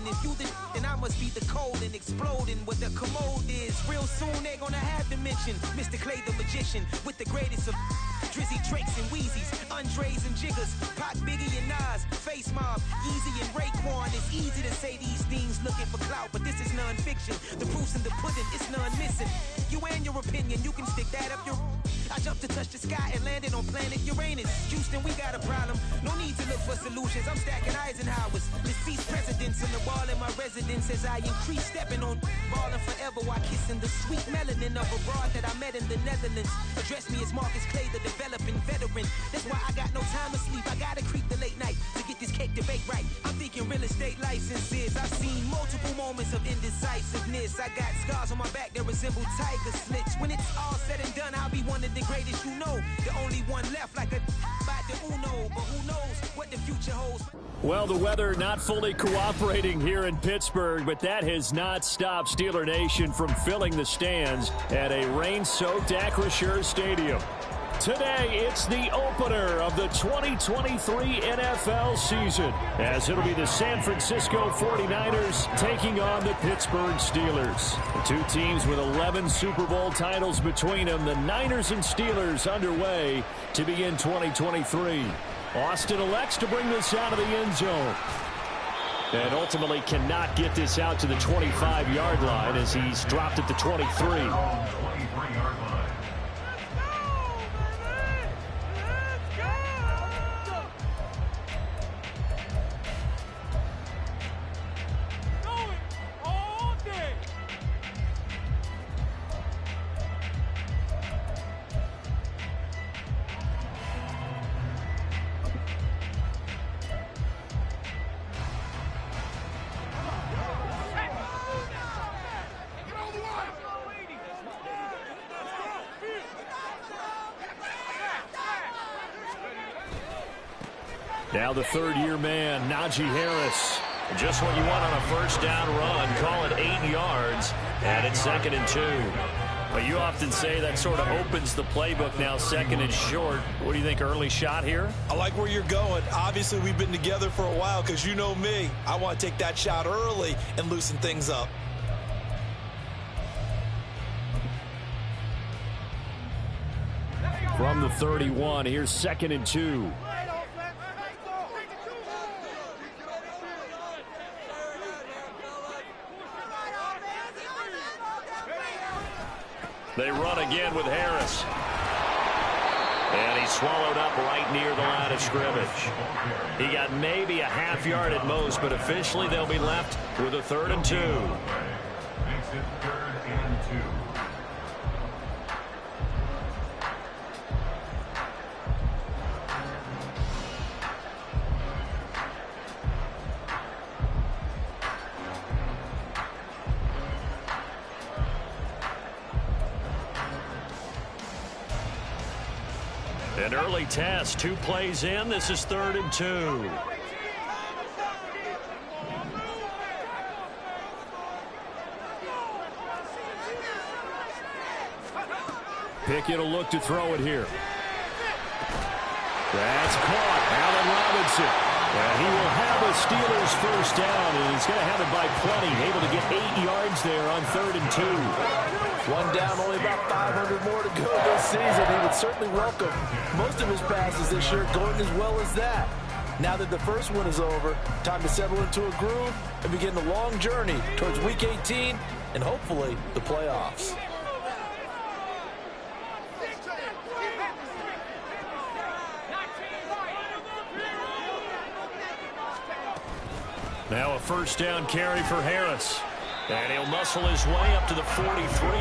If you then I must be the cold and exploding what the commode is. Real soon they're gonna have to mention Mr. Clay the magician with the greatest of Drizzy, Drakes, and Wheezies, Andres and Jiggers, Pac, Biggie, and Nas, Face Mob, Easy and Raekwon. It's easy to say these things looking for clout, but this is non-fiction. The proof's in the pudding, it's none missing. You and your opinion, you can stick that up your... I jumped to touch the sky and landed on planet Uranus. Houston, we got a problem. No need to look for solutions. I'm stacking Eisenhowers. Deceased presidents in the wall in my residence as I increase stepping on ballin' forever while kissing the sweet melanin of a broad that I met in the Netherlands. Address me as Marcus Clay, the developing veteran. That's why I got no time to sleep. I gotta creep the late night to get this cake debate right. I'm thinking real estate licenses. I've seen multiple moments of indecisiveness. I got scars on my back that resemble tiger slits. When it's all said and done, I'll be one of the greatest you know. The only one left like a by the Uno. But who knows what the future holds. Well, the weather not fully cooperating here in Pittsburgh, but that has not stopped Steeler Nation from filling the stands at a rain-soaked Acrisure Stadium. Today, it's the opener of the 2023 NFL season, as it'll be the San Francisco 49ers taking on the Pittsburgh Steelers. The two teams with 11 Super Bowl titles between them, the Niners and Steelers underway to begin 2023. Austin elects to bring this out of the end zone, and ultimately cannot get this out to the 25-yard line as he's dropped at the 23. Now the third-year man, Najee Harris. Just what you want on a first down run. Call it 8 yards, and it's 2nd and 2. But you often say that sort of opens the playbook now, 2nd and short. What do you think, early shot here? I like where you're going. Obviously, we've been together for a while because you know me. I want to take that shot early and loosen things up. From the 31, here's 2nd and 2. They run again with Harris. And he's swallowed up right near the line of scrimmage. He got maybe a half yard at most, but officially they'll be left with a 3rd and 2. Makes it 3rd and 2. An early test, 2 plays in. This is 3rd and 2. Pickett will look to throw it here. That's caught. Allen Robinson. And he will have a Steelers first down, and he's going to have it by plenty. Able to get 8 yards there on 3rd and 2. One down, only about 500 more to go this season. He would certainly welcome most of his passes this year going as well as that. Now that the first one is over, time to settle into a groove and begin the long journey towards Week 18 and hopefully the playoffs. Now a first down carry for Harris. And he'll muscle his way up to the 43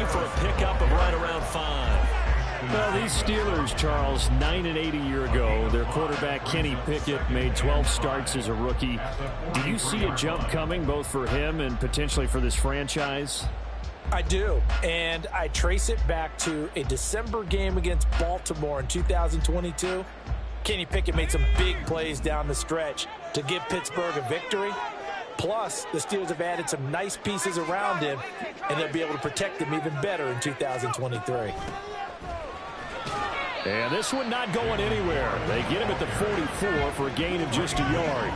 for a pickup of right around 5. Well, these Steelers, Charles, 9-8 a year ago. Their quarterback, Kenny Pickett, made 12 starts as a rookie. Do you see a jump coming both for him and potentially for this franchise? I do, and I trace it back to a December game against Baltimore in 2022. Kenny Pickett made some big plays down the stretch to give Pittsburgh a victory. Plus, the Steelers have added some nice pieces around him, and they'll be able to protect him even better in 2023. And this one not going anywhere. They get him at the 44 for a gain of just a yard.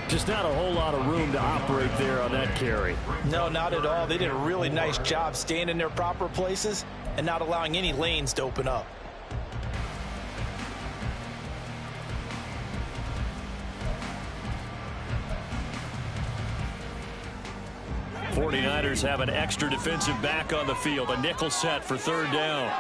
Just not a whole lot of room to operate there on that carry. No, not at all. They did a really nice job staying in their proper places and not allowing any lanes to open up. 49ers have an extra defensive back on the field. A nickel set for third down.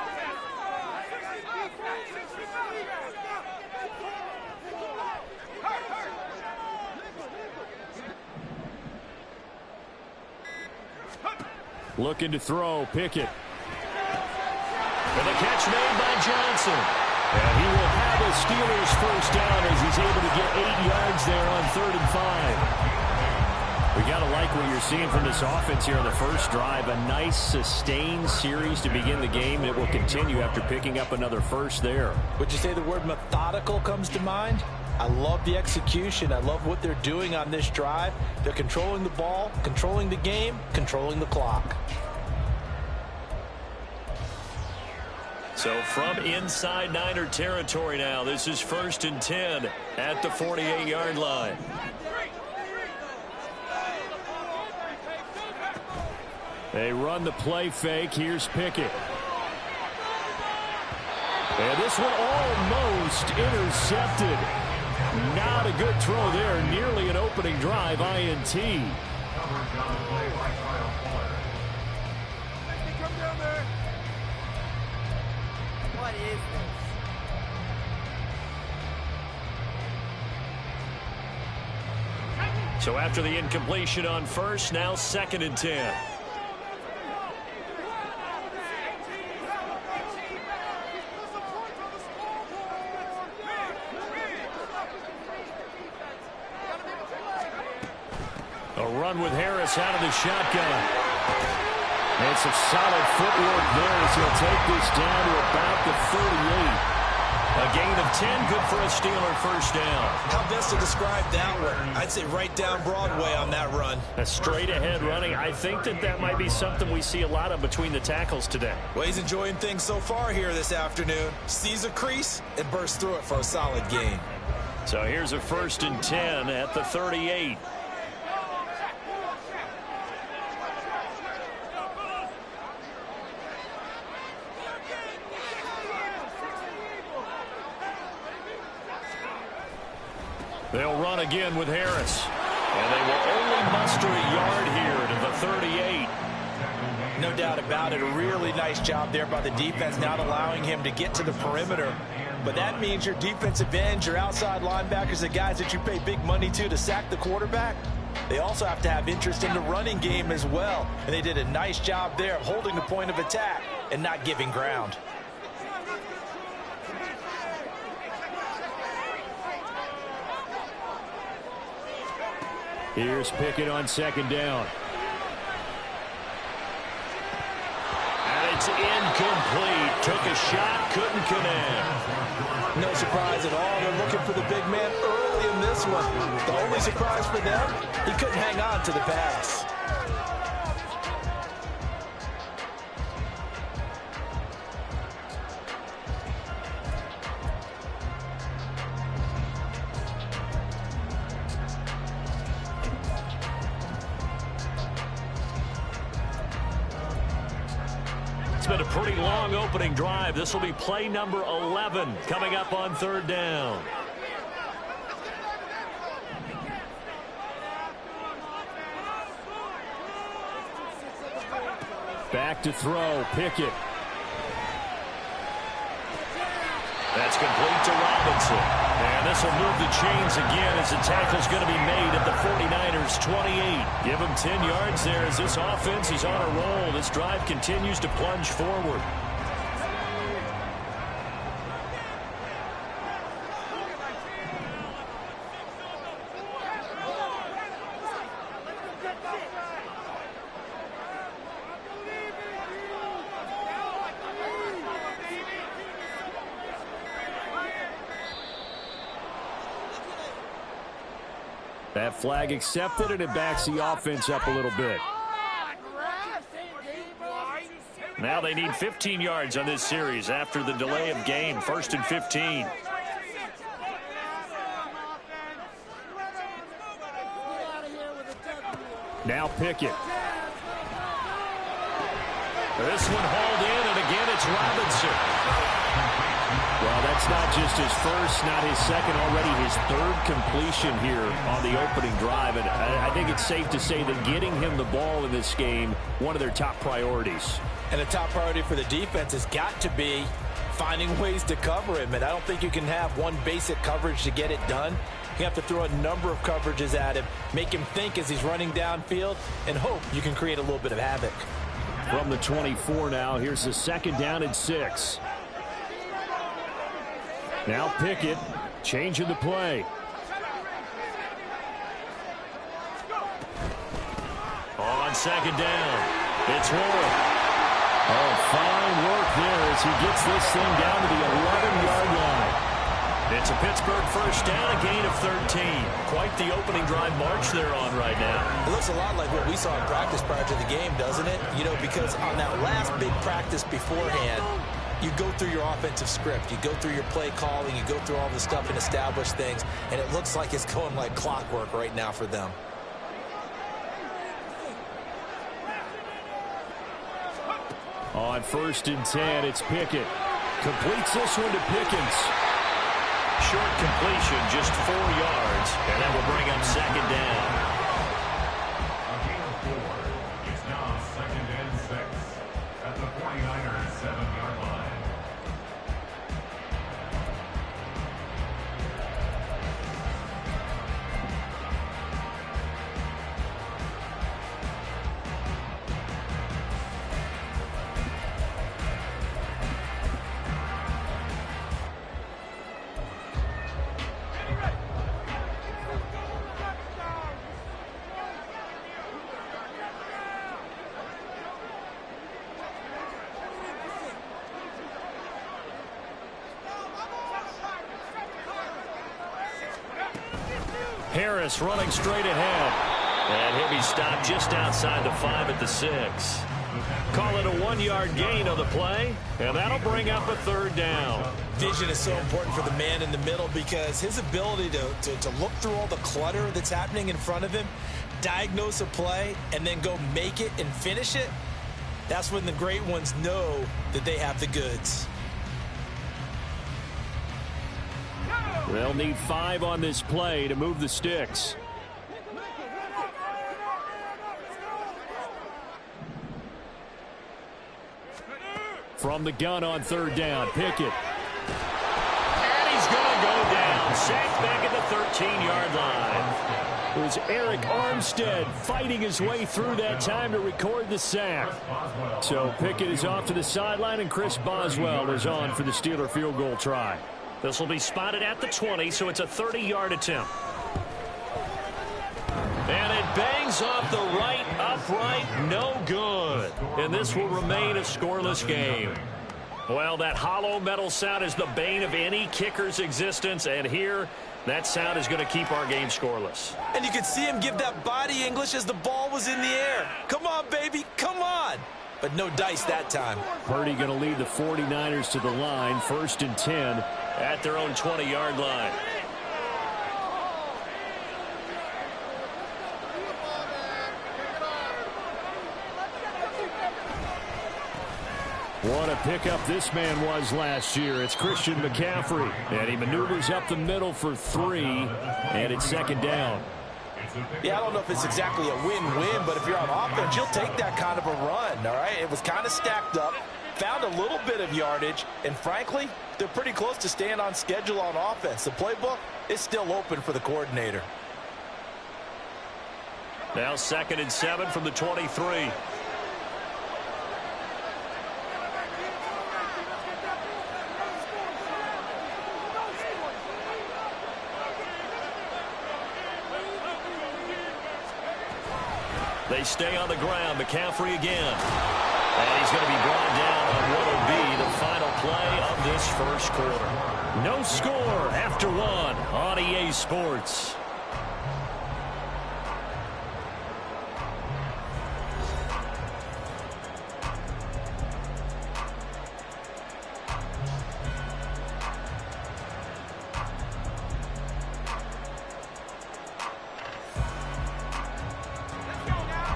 Looking to throw, Pickett. And the catch made by Johnson. And he will have a Steelers first down as he's able to get 8 yards there on 3rd and 5. We got to like what you're seeing from this offense here on the first drive. A nice sustained series to begin the game that will continue after picking up another first there. Would you say the word methodical comes to mind? I love the execution. I love what they're doing on this drive. They're controlling the ball, controlling the game, controlling the clock. So from inside Niner territory now, this is 1st and 10 at the 48-yard line. They run the play fake. Here's Pickett. And this one almost intercepted. Not a good throw there. Nearly an opening drive, INT. What is this? So after the incompletion on first, now 2nd and 10. A run with Harris out of the shotgun. And some solid footwork there as he'll take this down to about the 38. A gain of 10, good for a Steeler first down. How best to describe that one? I'd say right down Broadway on that run. A straight ahead running. I think that might be something we see a lot of between the tackles today. Well, he's enjoying things so far here this afternoon. Sees a crease and bursts through it for a solid gain. So here's a 1st and 10 at the 38. They'll run again with Harris. And they will only muster a yard here to the 38. No doubt about it. A really nice job there by the defense, not allowing him to get to the perimeter. But that means your defensive ends, your outside linebackers, the guys that you pay big money to sack the quarterback, they also have to have interest in the running game as well. And they did a nice job there of holding the point of attack and not giving ground. Here's Pickett on 2nd down. And it's incomplete. Took a shot, couldn't connect. No surprise at all. They're looking for the big man early in this one. The only surprise for them, he couldn't hang on to the pass. It's been a pretty long opening drive. This will be play number 11 coming up on 3rd down. Back to throw, Pickett. That's complete to Robinson. And this will move the chains again as the tackle's going to be made at the 49ers 28. Give them 10 yards there as this offense is on a roll. This drive continues to plunge forward. That flag accepted, and it backs the offense up a little bit. Now they need 15 yards on this series after the delay of game. 1st and 15. Now Pickett. This one hauled in, and again it's Robinson. Well, that's not just his first, not his second, already his third completion here on the opening drive. And I think it's safe to say that getting him the ball in this game, one of their top priorities. And the top priority for the defense has got to be finding ways to cover him. And I don't think you can have one basic coverage to get it done. You have to throw a number of coverages at him, make him think as he's running downfield, and hope you can create a little bit of havoc. From the 24 now, here's the 2nd down and 6. Now Pickett, changing the play. On 2nd down, it's Warren. Oh, fine work there as he gets this thing down to the 11-yard line. It's a Pittsburgh first down, a gain of 13. Quite the opening drive march they're on right now. It looks a lot like what we saw in practice prior to the game, doesn't it? You know, because on that last big practice beforehand, you go through your offensive script. You go through your play calling. You go through all the stuff and establish things. And it looks like it's going like clockwork right now for them. On 1st and 10, it's Pickett. Completes this one to Pickens. Short completion, just 4 yards, and that will bring up 2nd down. A gain of 4. It's now 2nd and 6 at the 49ers 7-yard line. Harris running straight ahead. And he'll be stopped just outside the 5 at the 6. Call it a 1-yard gain on the play, and that'll bring up a 3rd down. Vision is so important for the man in the middle because his ability to look through all the clutter that's happening in front of him, diagnose a play, and then go make it and finish it, that's when the great ones know that they have the goods. They'll need 5 on this play to move the sticks. From the gun on 3rd down, Pickett. And he's going to go down. Sacked back at the 13-yard line. It was Eric Armstead fighting his way through that time to record the sack. So Pickett is off to the sideline, and Chris Boswell is on for the Steeler field goal try. This will be spotted at the 20, so it's a 30-yard attempt. And it bangs off the right upright, no good. And this will remain a scoreless game. Well, that hollow metal sound is the bane of any kicker's existence, and here, that sound is going to keep our game scoreless. And you could see him give that body English as the ball was in the air. Come on, baby, come on. But no dice that time. Purdy going to lead the 49ers to the line, 1st and 10. At their own 20-yard line. What a pickup this man was last year. It's Christian McCaffrey. And he maneuvers up the middle for 3. And it's 2nd down. Yeah, I don't know if it's exactly a win-win, but if you're on offense, you'll take that kind of a run, all right? It was kind of stacked up, found a little bit of yardage, and frankly, they're pretty close to staying on schedule on offense. The playbook is still open for the coordinator. Now 2nd and 7 from the 23. They stay on the ground. McCaffrey again. And he's going to be brought down on what will be the final play of this first quarter. No score after 1 on EA Sports.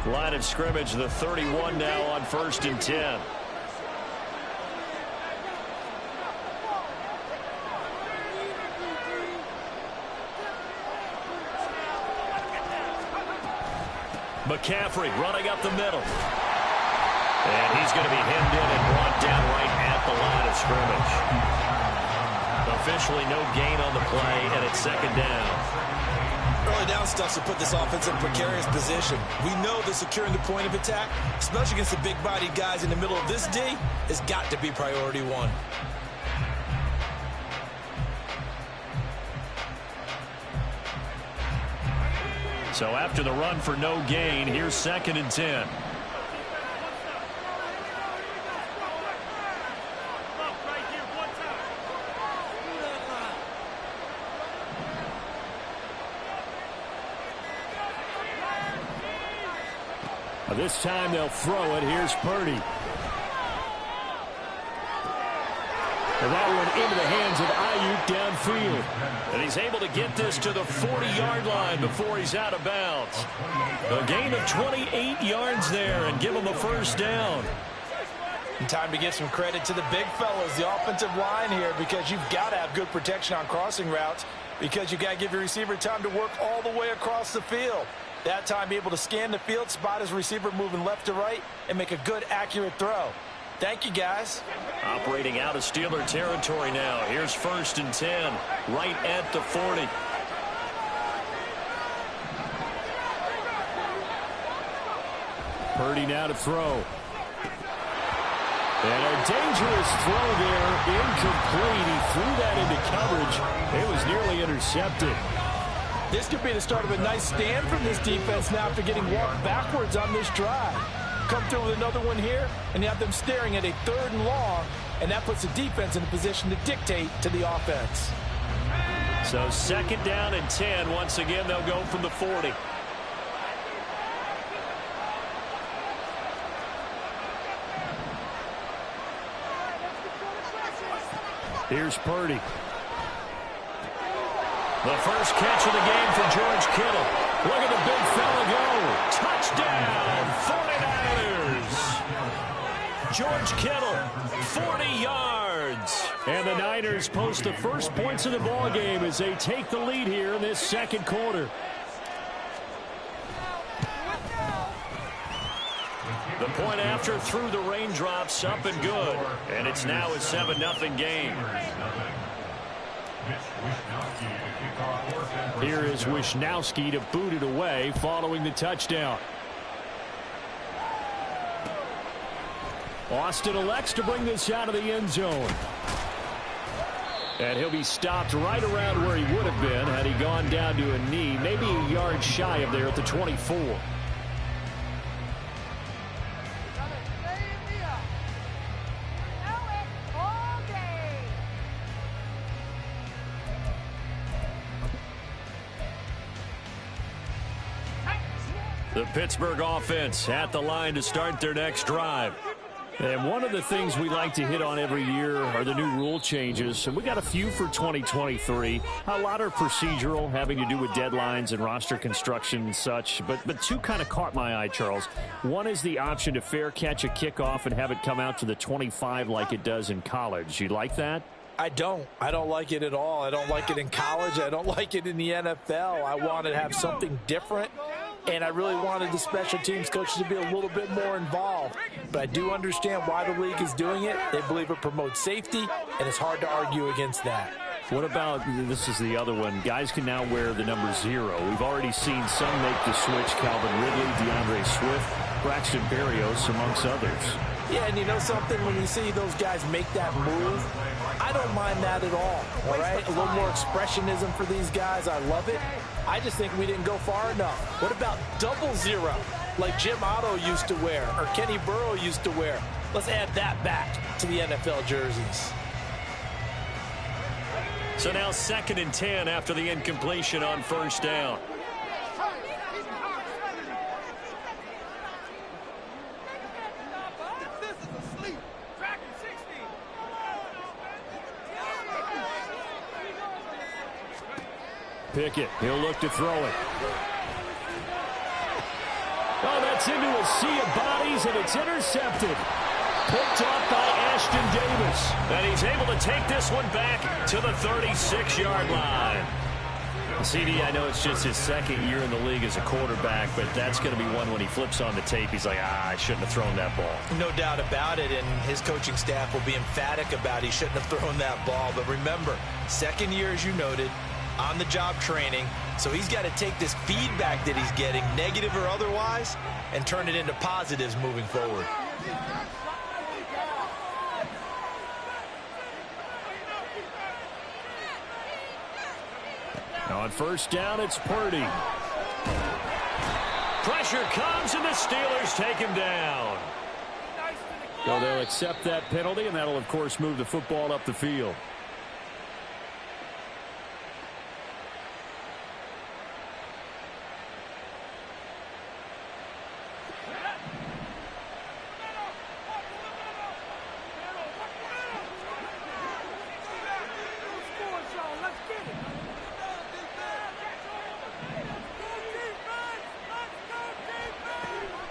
Line of scrimmage, the 31 now on 1st and 10. McCaffrey running up the middle. And he's going to be hemmed in and brought down right at the line of scrimmage. Officially no gain on the play, and it's 2nd down. Early down stuff to put this offense in a precarious position. We know that securing the point of attack, especially against the big-bodied guys in the middle of this D, has got to be priority one. So after the run for no gain, here's 2nd and 10. This time they'll throw it. Here's Purdy. And that one into the hands of Ayuk downfield. And he's able to get this to the 40-yard line before he's out of bounds. A gain of 28 yards there and give him a 1st down. And time to give some credit to the big fellas, the offensive line here, because you've got to have good protection on crossing routes, because you've got to give your receiver time to work all the way across the field. That time be able to scan the field, spot his receiver moving left to right, and make a good, accurate throw. Thank you, guys. Operating out of Steeler territory now. Here's 1st and 10, right at the 40. Purdy now to throw. And a dangerous throw there, incomplete. He threw that into coverage. It was nearly intercepted. This could be the start of a nice stand from this defense now after getting walked backwards on this drive. Come through with another one here, and you have them staring at a 3rd and long, and that puts the defense in a position to dictate to the offense. So 2nd down and 10. Once again, they'll go from the 40. Here's Purdy. The first catch of the game for George Kittle. Look at the big fella go. Touchdown, 49ers. George Kittle, 40 yards. And the Niners post the first points of the ball game as they take the lead here in this 2nd quarter. The point after through the raindrops, up and good. And it's now a 7-0 game. Here is Wishnowski to boot it away following the touchdown. Austin elects to bring this out of the end zone. And he'll be stopped right around where he would have been had he gone down to a knee, maybe a yard shy of there at the 24. The Pittsburgh offense at the line to start their next drive. And one of the things we like to hit on every year are the new rule changes. And we got a few for 2023. A lot are procedural, having to do with deadlines and roster construction and such. But two kind of caught my eye, Charles. One is the option to fair catch a kickoff and have it come out to the 25 like it does in college. You like that? I don't like it at all. I don't like it in college. I don't like it in the NFL. I want to have something different. And I really wanted the special teams coaches to be a little bit more involved. But I do understand why the league is doing it. They believe it promotes safety, and it's hard to argue against that. What about, this is the other one, guys can now wear the number 0. We've already seen some make the switch, Calvin Ridley, DeAndre Swift, Braxton Berrios, amongst others. Yeah, and you know something? When you see those guys make that move, I don't mind that at all right? A little more expressionism for these guys. I love it. I just think we didn't go far enough. What about 00, like Jim Otto used to wear or Kenny Burrow used to wear? Let's add that back to the NFL jerseys. So now 2nd and 10 after the incompletion on 1st down. Pickett, he'll look to throw it. Oh, that's gets into a sea of bodies, and it's intercepted. Picked off by Ashton Davis. And he's able to take this one back to the 36-yard line. CD, I know it's just his second year in the league as a quarterback, but that's going to be one when he flips on the tape. He's like, I shouldn't have thrown that ball. No doubt about it, and his coaching staff will be emphatic about he shouldn't have thrown that ball. But remember, second year, as you noted, on-the-job training, so he's got to take this feedback that he's getting, negative or otherwise, and turn it into positives moving forward. On first down, it's Purdy. Pressure comes, and the Steelers take him down. So they'll accept that penalty, and that'll, of course, move the football up the field.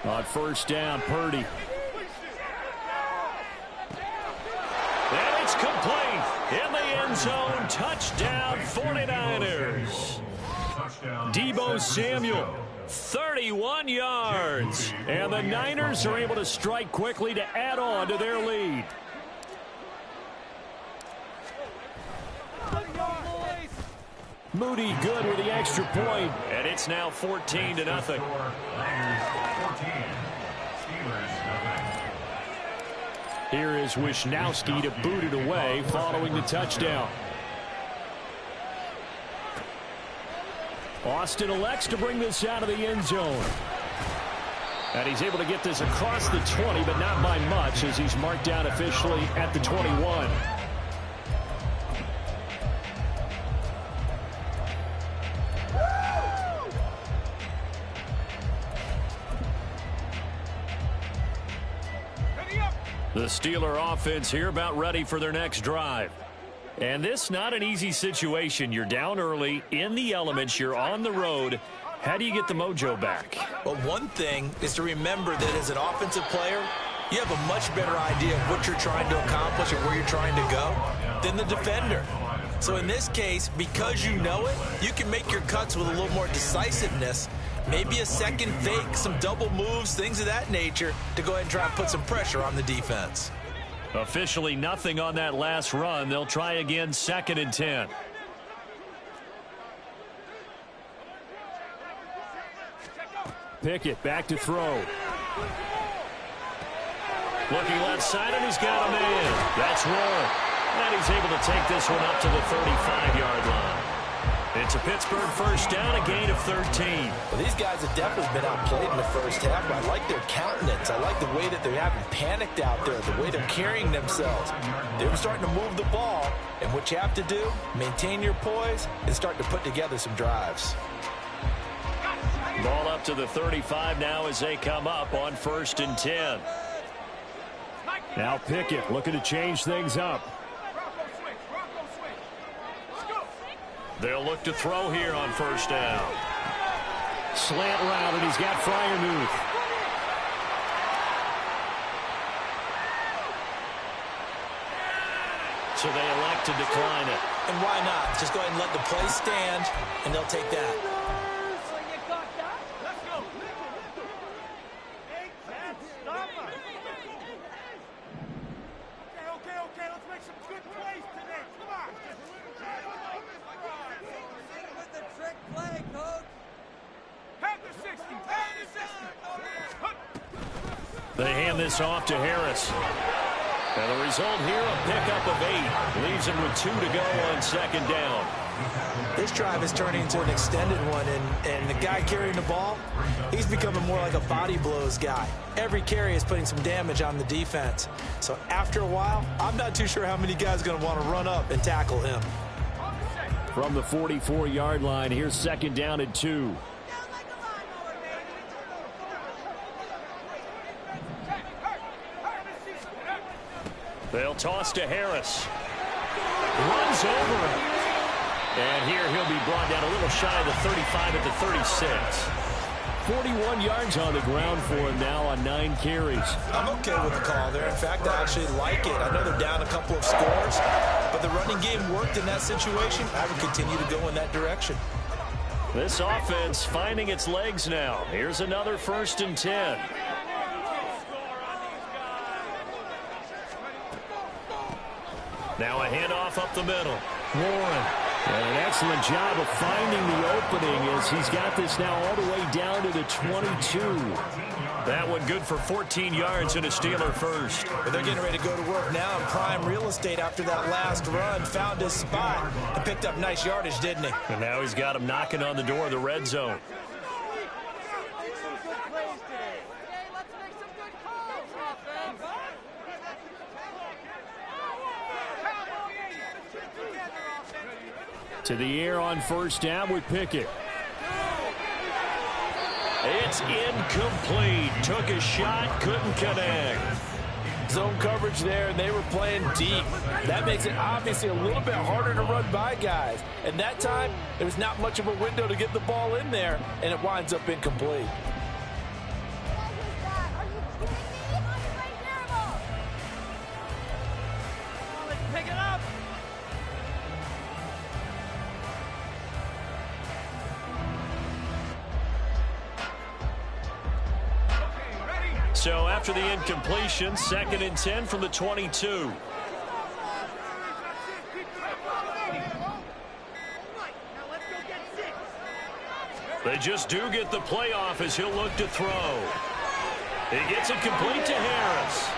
On first down, Purdy. And it's complete. In the end zone, touchdown 49ers. Deebo Samuel, 31 yards. And the Niners are able to strike quickly to add on to their lead. Moody good with the extra point. And it's now 14-0. Here is Wisnowski to boot it away following the touchdown. Austin elects to bring this out of the end zone. And he's able to get this across the 20, but not by much, as he's marked down officially at the 21. The Steeler offense here about ready for their next drive. And this not an easy situation. You're down early, in the elements, you're on the road. How do you get the mojo back? Well, one thing is to remember that as an offensive player, you have a much better idea of what you're trying to accomplish and where you're trying to go than the defender. So in this case, because you know it, you can make your cuts with a little more decisiveness. Maybe a second fake, some double moves, things of that nature to go ahead and try and put some pressure on the defense. Officially nothing on that last run. They'll try again, 2nd and 10. Pickett back to throw. Looking left side, and he's got a man. That's Roy. And he's able to take this one up to the 35-yard line. It's a Pittsburgh first down, a gain of 13. Well, these guys have definitely been outplayed in the first half, but I like their countenance. I like the way that they're having panicked out there, the way they're carrying themselves. They're starting to move the ball, and what you have to do, maintain your poise and start to put together some drives. Ball up to the 35 now as they come up on 1st and 10. Now Pickett looking to change things up. They'll look to throw here on 1st down. Slant route, and he's got Freiermuth. So they elect to decline it. And why not? Just go ahead and let the play stand, and they'll take that. Okay, let's make some good plays today. Come on. With the trick play, coach. Have the 60. Have the 60. They hand this off to Harris. And the result here, a pickup of 8. Leaves him with 2 to go on 2nd down. This drive is turning into an extended one, and the guy carrying the ball, he's becoming more like a body blows guy. Every carry is putting some damage on the defense. So after a while, I'm not too sure how many guys are going to want to run up and tackle him. From the 44-yard line, here's 2nd down and 2. They'll toss to Harris. Runs over him. And here he'll be brought down a little shy of the 35 at the 36. 41 yards on the ground for him now on 9 carries. I'm okay with the call there. In fact, I actually like it. I know they're down a couple of scores, but the running game worked in that situation. I would continue to go in that direction. This offense finding its legs now. Here's another 1st and 10. Now a handoff up the middle. Warren. And an excellent job of finding the opening as he's got this now all the way down to the 22. That one good for 14 yards and a Steeler first. But they're getting ready to go to work now in prime real estate after that last run. Found his spot and picked up nice yardage, didn't he? And now he's got him knocking on the door of the red zone. To the air on 1st down with Pickett. It's incomplete. Took a shot, couldn't connect. Zone coverage there, and they were playing deep. That makes it obviously a little bit harder to run by guys. And that time, there was not much of a window to get the ball in there, and it winds up incomplete. Pick it up. So after the incompletion, 2nd and 10 from the 22. They just do get the playoff as he'll look to throw. He gets it complete to Harris.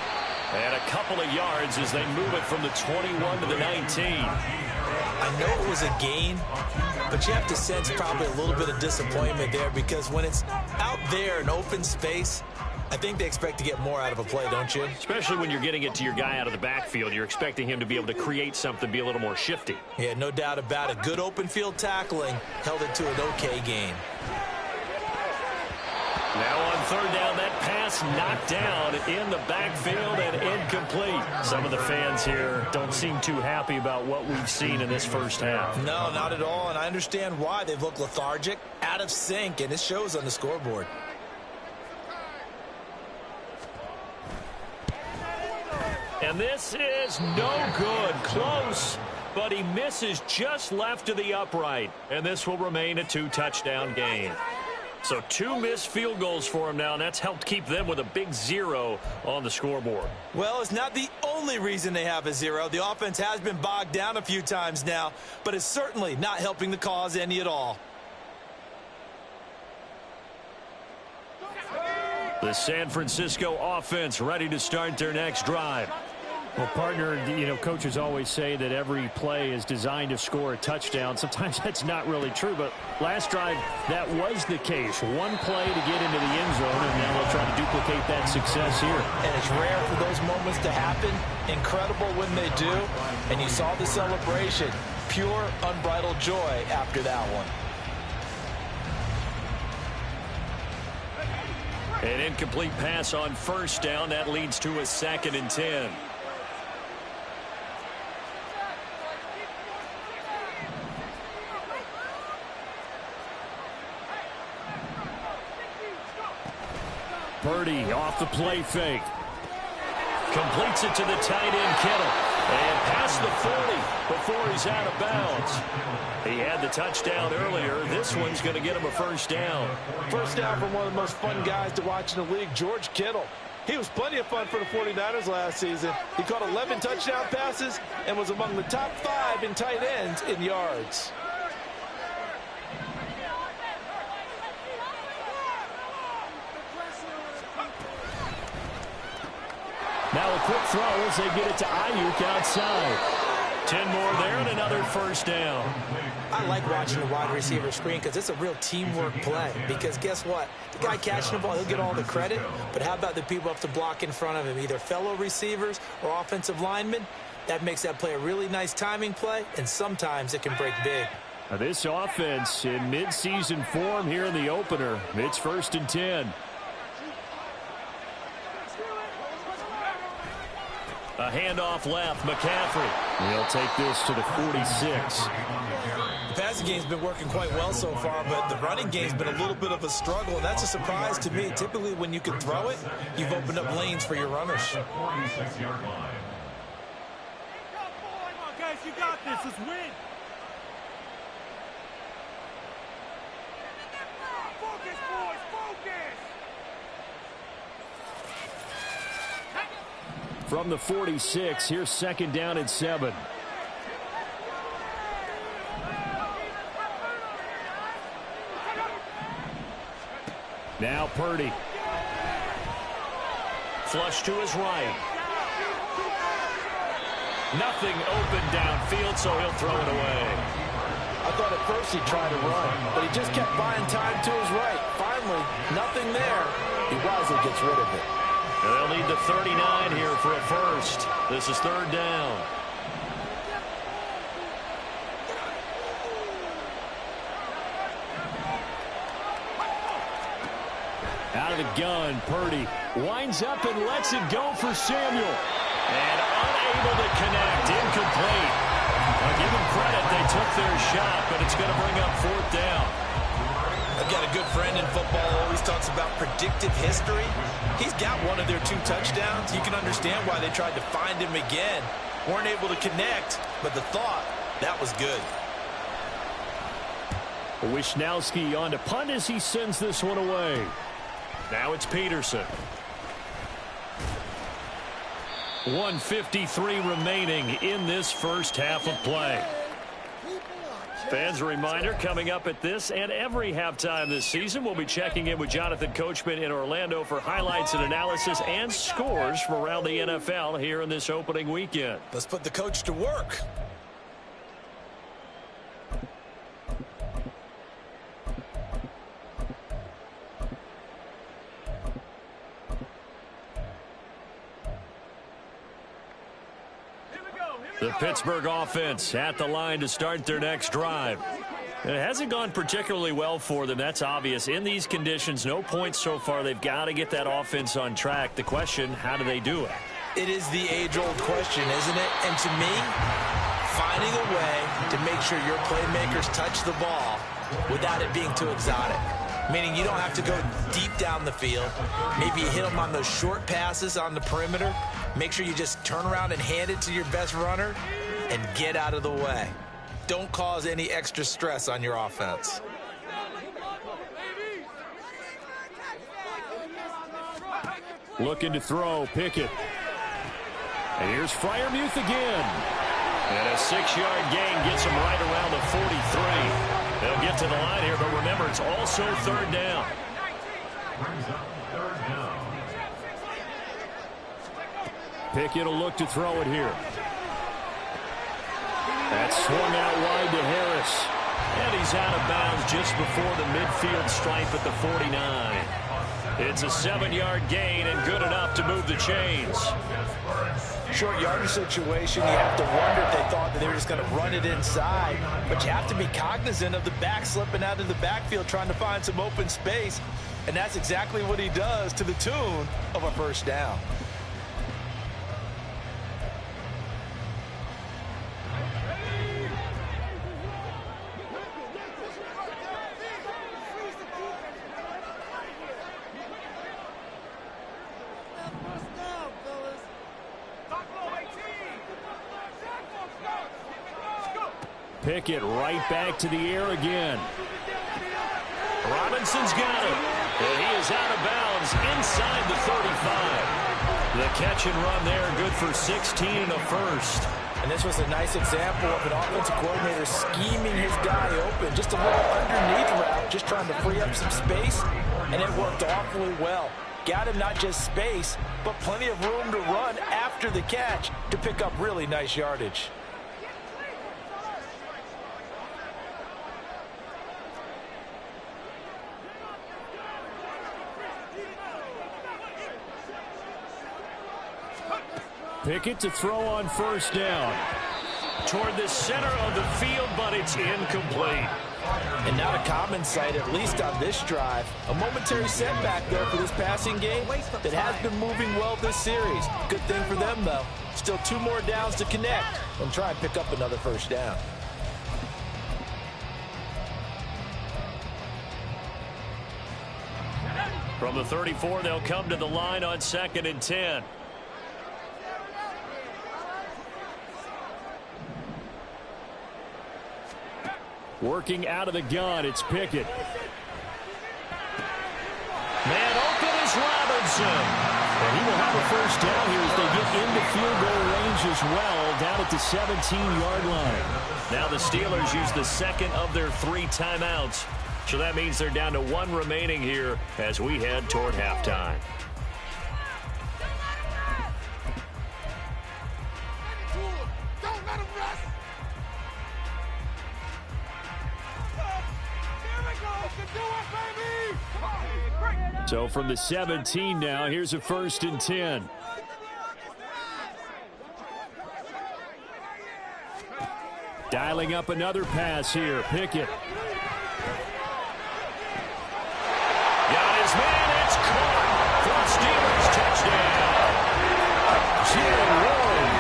And a couple of yards as they move it from the 21 to the 19. I know it was a gain, but you have to sense probably a little bit of disappointment there because when it's out there in open space, I think they expect to get more out of a play, don't you? Especially when you're getting it to your guy out of the backfield. You're expecting him to be able to create something, be a little more shifty. Yeah, no doubt about it. Good open field tackling held it to an okay gain. Now on 3rd down, that pass knocked down in the backfield and incomplete. Some of the fans here don't seem too happy about what we've seen in this first half. No, not at all, and I understand why. They've looked lethargic, out of sync, and it shows on the scoreboard. And this is no good. Close, but he misses just left of the upright. And this will remain a 2-touchdown game. So 2 missed field goals for him now, and that's helped keep them with a big 0 on the scoreboard. Well, it's not the only reason they have a 0. The offense has been bogged down a few times now, but it's certainly not helping the cause any at all. The San Francisco offense ready to start their next drive. Well, partner, coaches always say that every play is designed to score a touchdown. Sometimes that's not really true, but last drive, that was the case. One play to get into the end zone, and now they'll try to duplicate that success here. And it's rare for those moments to happen. Incredible when they do. And you saw the celebration. Pure, unbridled joy after that one. An incomplete pass on 1st down. That leads to a 2nd and 10. Purdy off the play fake. Completes it to the tight end, Kittle. And past the 40 before he's out of bounds. He had the touchdown earlier. This one's going to get him a 1st down. 1st down from one of the most fun guys to watch in the league, George Kittle. He was plenty of fun for the 49ers last season. He caught 11 touchdown passes and was among the top 5 in tight ends in yards. Now a quick throw as they get it to Ayuk outside. 10 more there and another 1st down. I like watching the wide receiver screen because it's a real teamwork play. Because guess what? The guy catching the ball, he'll get all the credit. But how about the people have to block in front of him, either fellow receivers or offensive linemen? That makes that play a really nice timing play, and sometimes it can break big. Now this offense in midseason form here in the opener. It's 1st and 10. A handoff left, McCaffrey. He'll take this to the 46. The pass passing game's been working quite well so far, but the running game's been a little bit of a struggle, and that's a surprise to me. Typically, when you can throw it, you've opened up lanes for your runners. 46-yard line. Come on, guys, you got this. Let's win. Focus, boys, focus. From the 46, here's second down and 7. Now Purdy. Flush to his right. Nothing open downfield, so he'll throw it away. I thought at first he tried to run, but he just kept buying time to his right. Finally, nothing there. He wisely gets rid of it. And they'll need the 39 here for a first. This is third down. Out of the gun, Purdy winds up and lets it go for Samuel. And unable to connect, incomplete. I'll give them credit, they took their shot, but it's going to bring up fourth down. I've got a good friend in football who always talks about predictive history. He's got one of their 2 touchdowns. You can understand why they tried to find him again. Weren't able to connect, but the thought, that was good. Wishnowski on to punt as he sends this one away. Now it's Peterson. 1:53 remaining in this first half of play. Fans, a reminder, coming up at this and every halftime this season, we'll be checking in with Jonathan Coachman in Orlando for highlights and analysis and scores from around the NFL here in this opening weekend. Let's put the coach to work. The Pittsburgh offense at the line to start their next drive. It hasn't gone particularly well for them. That's obvious. In these conditions, no points so far. They've got to get that offense on track. The question, how do they do it? It is the age-old question, isn't it? And to me, finding a way to make sure your playmakers touch the ball without it being too exotic. Meaning you don't have to go deep down the field. Maybe you hit them on those short passes on the perimeter. Make sure you just turn around and hand it to your best runner and get out of the way. Don't cause any extra stress on your offense. Looking to throw, Pickett. And here's Freiermuth again. And a 6-yard gain gets him right around the 43. They'll get to the line here, but remember, it's also third down. Pickett will look to throw it here. That's swung out wide to Harris. And he's out of bounds just before the midfield stripe at the 49. It's a 7-yard gain and good enough to move the chains. Short yardage situation, you have to wonder if they thought that they were just going to run it inside. But you have to be cognizant of the back slipping out of the backfield trying to find some open space. And that's exactly what he does to the tune of a first down. Pickett right back to the air again. Robinson's got it. And he is out of bounds inside the 35. The catch and run there, good for 16 and a first. And this was a nice example of an offensive coordinator scheming his guy open. Just a little underneath route, just trying to free up some space. And it worked awfully well. Got him not just space, but plenty of room to run after the catch to pick up really nice yardage. Pickett to throw on first down. Toward the center of the field, but it's incomplete. And not a common sight, at least on this drive. A momentary setback there for this passing game that has been moving well this series. Good thing for them, though. Still 2 more downs to connect and try and pick up another first down. From the 34, they'll come to the line on 2nd and 10. Working out of the gun, it's Pickett. Man open is Robinson. And he will have a first down here as they get into field goal range as well, down at the 17-yard line. Now the Steelers use the second of their 3 timeouts. So that means they're down to 1 remaining here as we head toward halftime. Don't let him rest. So from the 17 now, here's a 1st and 10. Dialing up another pass here. Pickett. Got his man. It's caught for the Steelers touchdown. Jalen Warren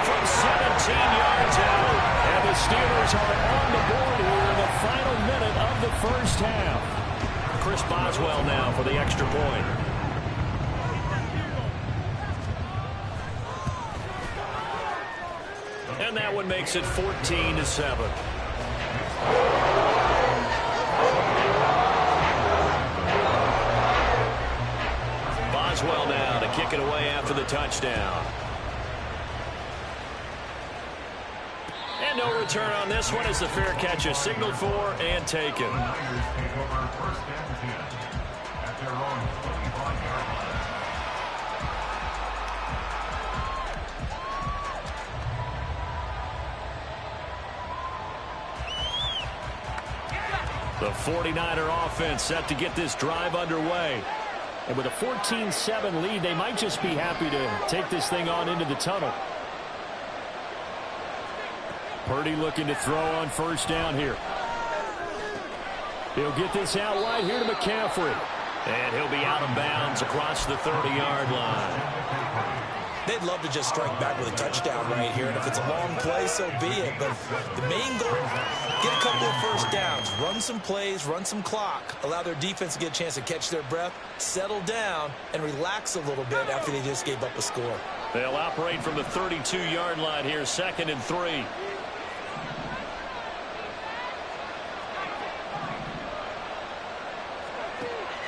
from 17 yards out. And the Steelers are on the board here in the final minute of the first half. Chris Boswell now for the extra point. And that one makes it 14-7. Boswell now to kick it away after the touchdown. And no return on this one as the fair catch is signaled for and taken. The 49er offense set to get this drive underway. And with a 14-7 lead, they might just be happy to take this thing on into the tunnel. Purdy looking to throw on first down here. He'll get this out wide here to McCaffrey. And he'll be out of bounds across the 30-yard line. They'd love to just strike back with a touchdown right here, and if it's a long play, so be it. But the main goal, get a couple of first downs, run some plays, run some clock, allow their defense to get a chance to catch their breath, settle down, and relax a little bit after they just gave up a score. They'll operate from the 32-yard line here, 2nd and 3.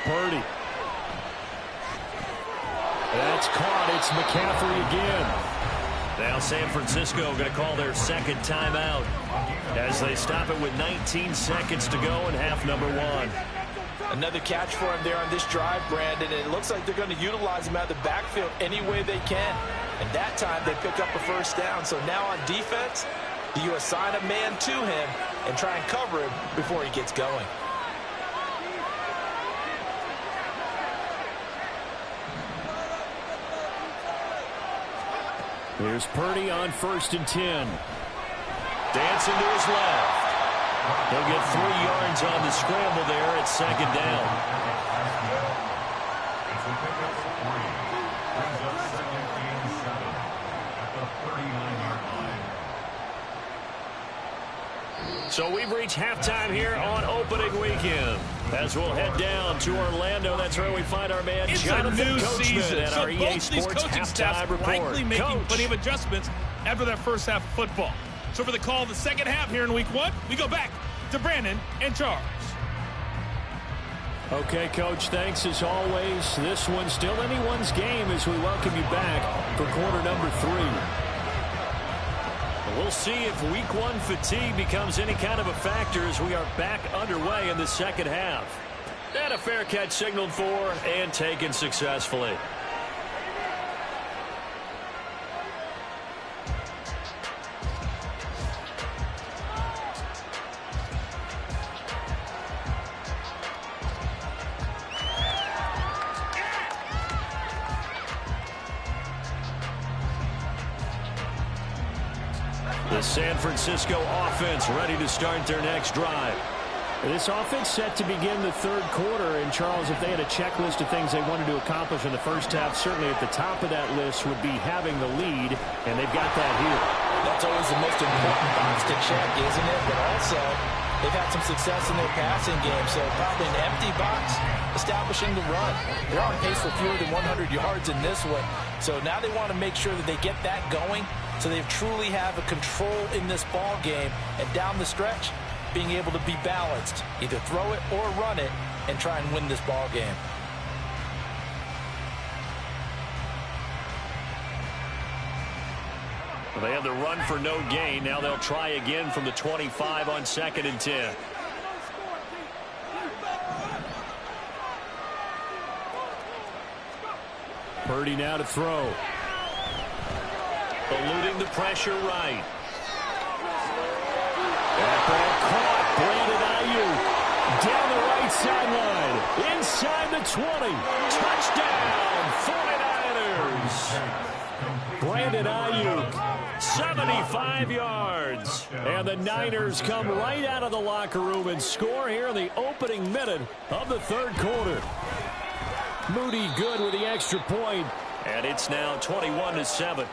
Purdy. That's caught. It's McCaffrey again. Now San Francisco going to call their 2nd timeout as they stop it with 19 seconds to go in half number 1. Another catch for him there on this drive, Brandon, and it looks like they're going to utilize him out of the backfield any way they can. And that time they pick up a first down. So now on defense, do you assign a man to him and try and cover him before he gets going? Here's Purdy on 1st and 10. Dancing to his left. He'll get 3 yards on the scramble there at 2nd down. So we've reached halftime here on opening weekend. As we'll head down to Orlando, that's where we find our man Jonathan Coachman at our EA Sports halftime report. Likely making Coach. plenty of adjustments after that first half of football. So for the call of the second half here in week 1, we go back to Brandon and Charles. Okay, Coach, thanks as always. This one's still anyone's game as we welcome you back for quarter number 3. We'll see if week 1 fatigue becomes any kind of a factor as we are back underway in the second half. And a fair catch signaled for and taken successfully. The San Francisco offense ready to start their next drive. This offense set to begin the 3rd quarter. And, Charles, if they had a checklist of things they wanted to accomplish in the first half, certainly at the top of that list would be having the lead, and they've got that here. That's always the most important box to check, isn't it? But also, they've had some success in their passing game, so probably an empty box establishing the run. They're on pace for fewer than 100 yards in this one. So now they want to make sure that they get that going so they truly have a control in this ball game. And down the stretch, being able to be balanced, either throw it or run it, and try and win this ball game. Well, they have the run for no gain. Now they'll try again from the 25 on 2nd and 10. Purdy now to throw. Eluding the pressure right. That ball caught. Brandon Ayuk down the right sideline. Inside the 20. Touchdown, 49ers. Brandon Ayuk, 75 yards. And the Niners come right out of the locker room and score here in the opening minute of the third quarter. Moody good with the extra point. And it's now 21-7.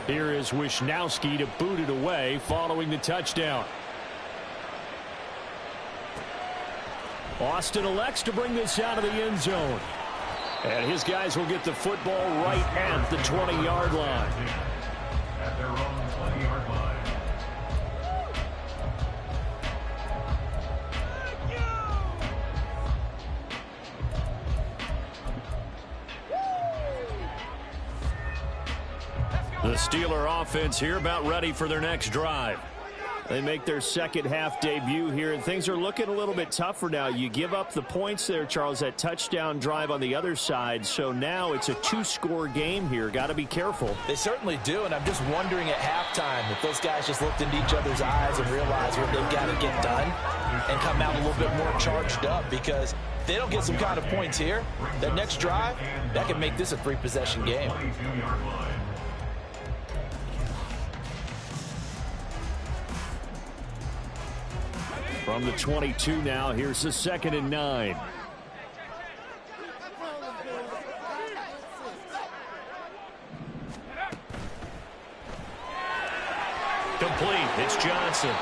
Here is Wishnowski to boot it away following the touchdown. Austin elects to bring this out of the end zone. And his guys will get the football right at the 20-yard line. At their own 20-yard line. The Steeler offense here about ready for their next drive. They make their second half debut here, and things are looking a little bit tougher now. You give up the points there, Charles, that touchdown drive on the other side. So now it's a two-score game here. Got to be careful. They certainly do, and I'm just wondering at halftime if those guys just looked into each other's eyes and realized what they've got to get done and come out a little bit more charged up, because if they don't get some kind of points here, that next drive, that can make this a three-possession game. From the 22 now, here's the 2nd and 9. Complete. It's Johnson.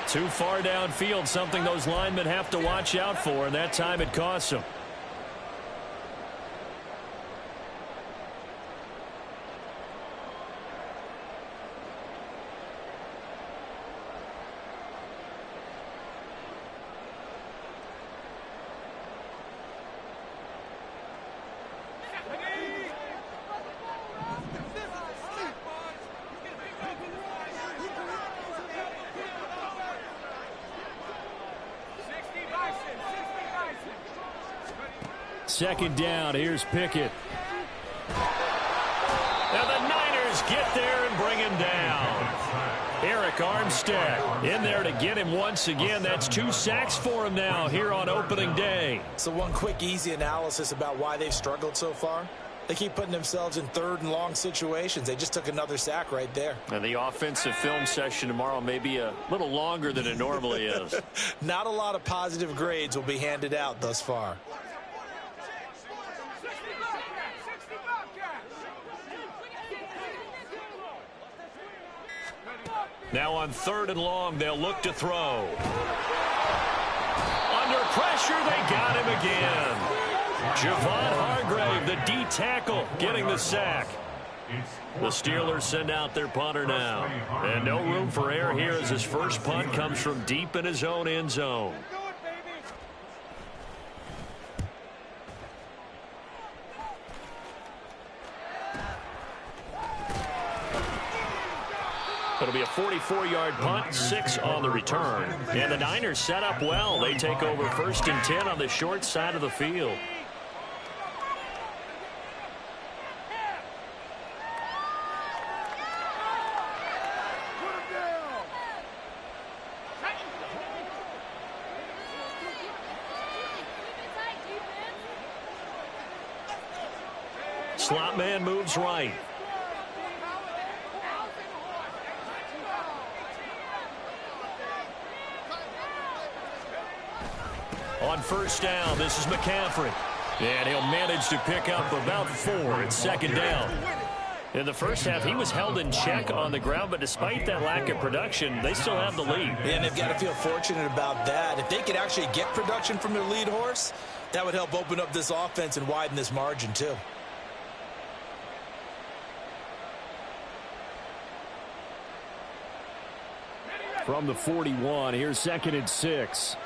Too far downfield, something those linemen have to watch out for, and that time it costs them. Second down, here's Pickett. And the Niners get there and bring him down. Eric Armstead in there to get him once again. That's 2 sacks for him now here on opening day. So one quick, easy analysis about why they've struggled so far. They keep putting themselves in third and long situations. They just took another sack right there. And the offensive film session tomorrow may be a little longer than it normally is. Not a lot of positive grades will be handed out thus far. Now on 3rd and long, they'll look to throw. Under pressure, they got him again. Javon Hargrave, the D tackle, getting the sack. The Steelers send out their punter now. And no room for error here as his first punt comes from deep in his own end zone. It'll be a 44-yard punt, 6 on the return. And the Niners set up well. They take over 1st and 10 on the short side of the field. Slot man moves right. On 1st down, this is McCaffrey. And he'll manage to pick up about 4 at 2nd down. In the first half, he was held in check on the ground, but despite that lack of production, they still have the lead. And they've got to feel fortunate about that. If they could actually get production from their lead horse, that would help open up this offense and widen this margin too. From the 41, here's 2nd and 6.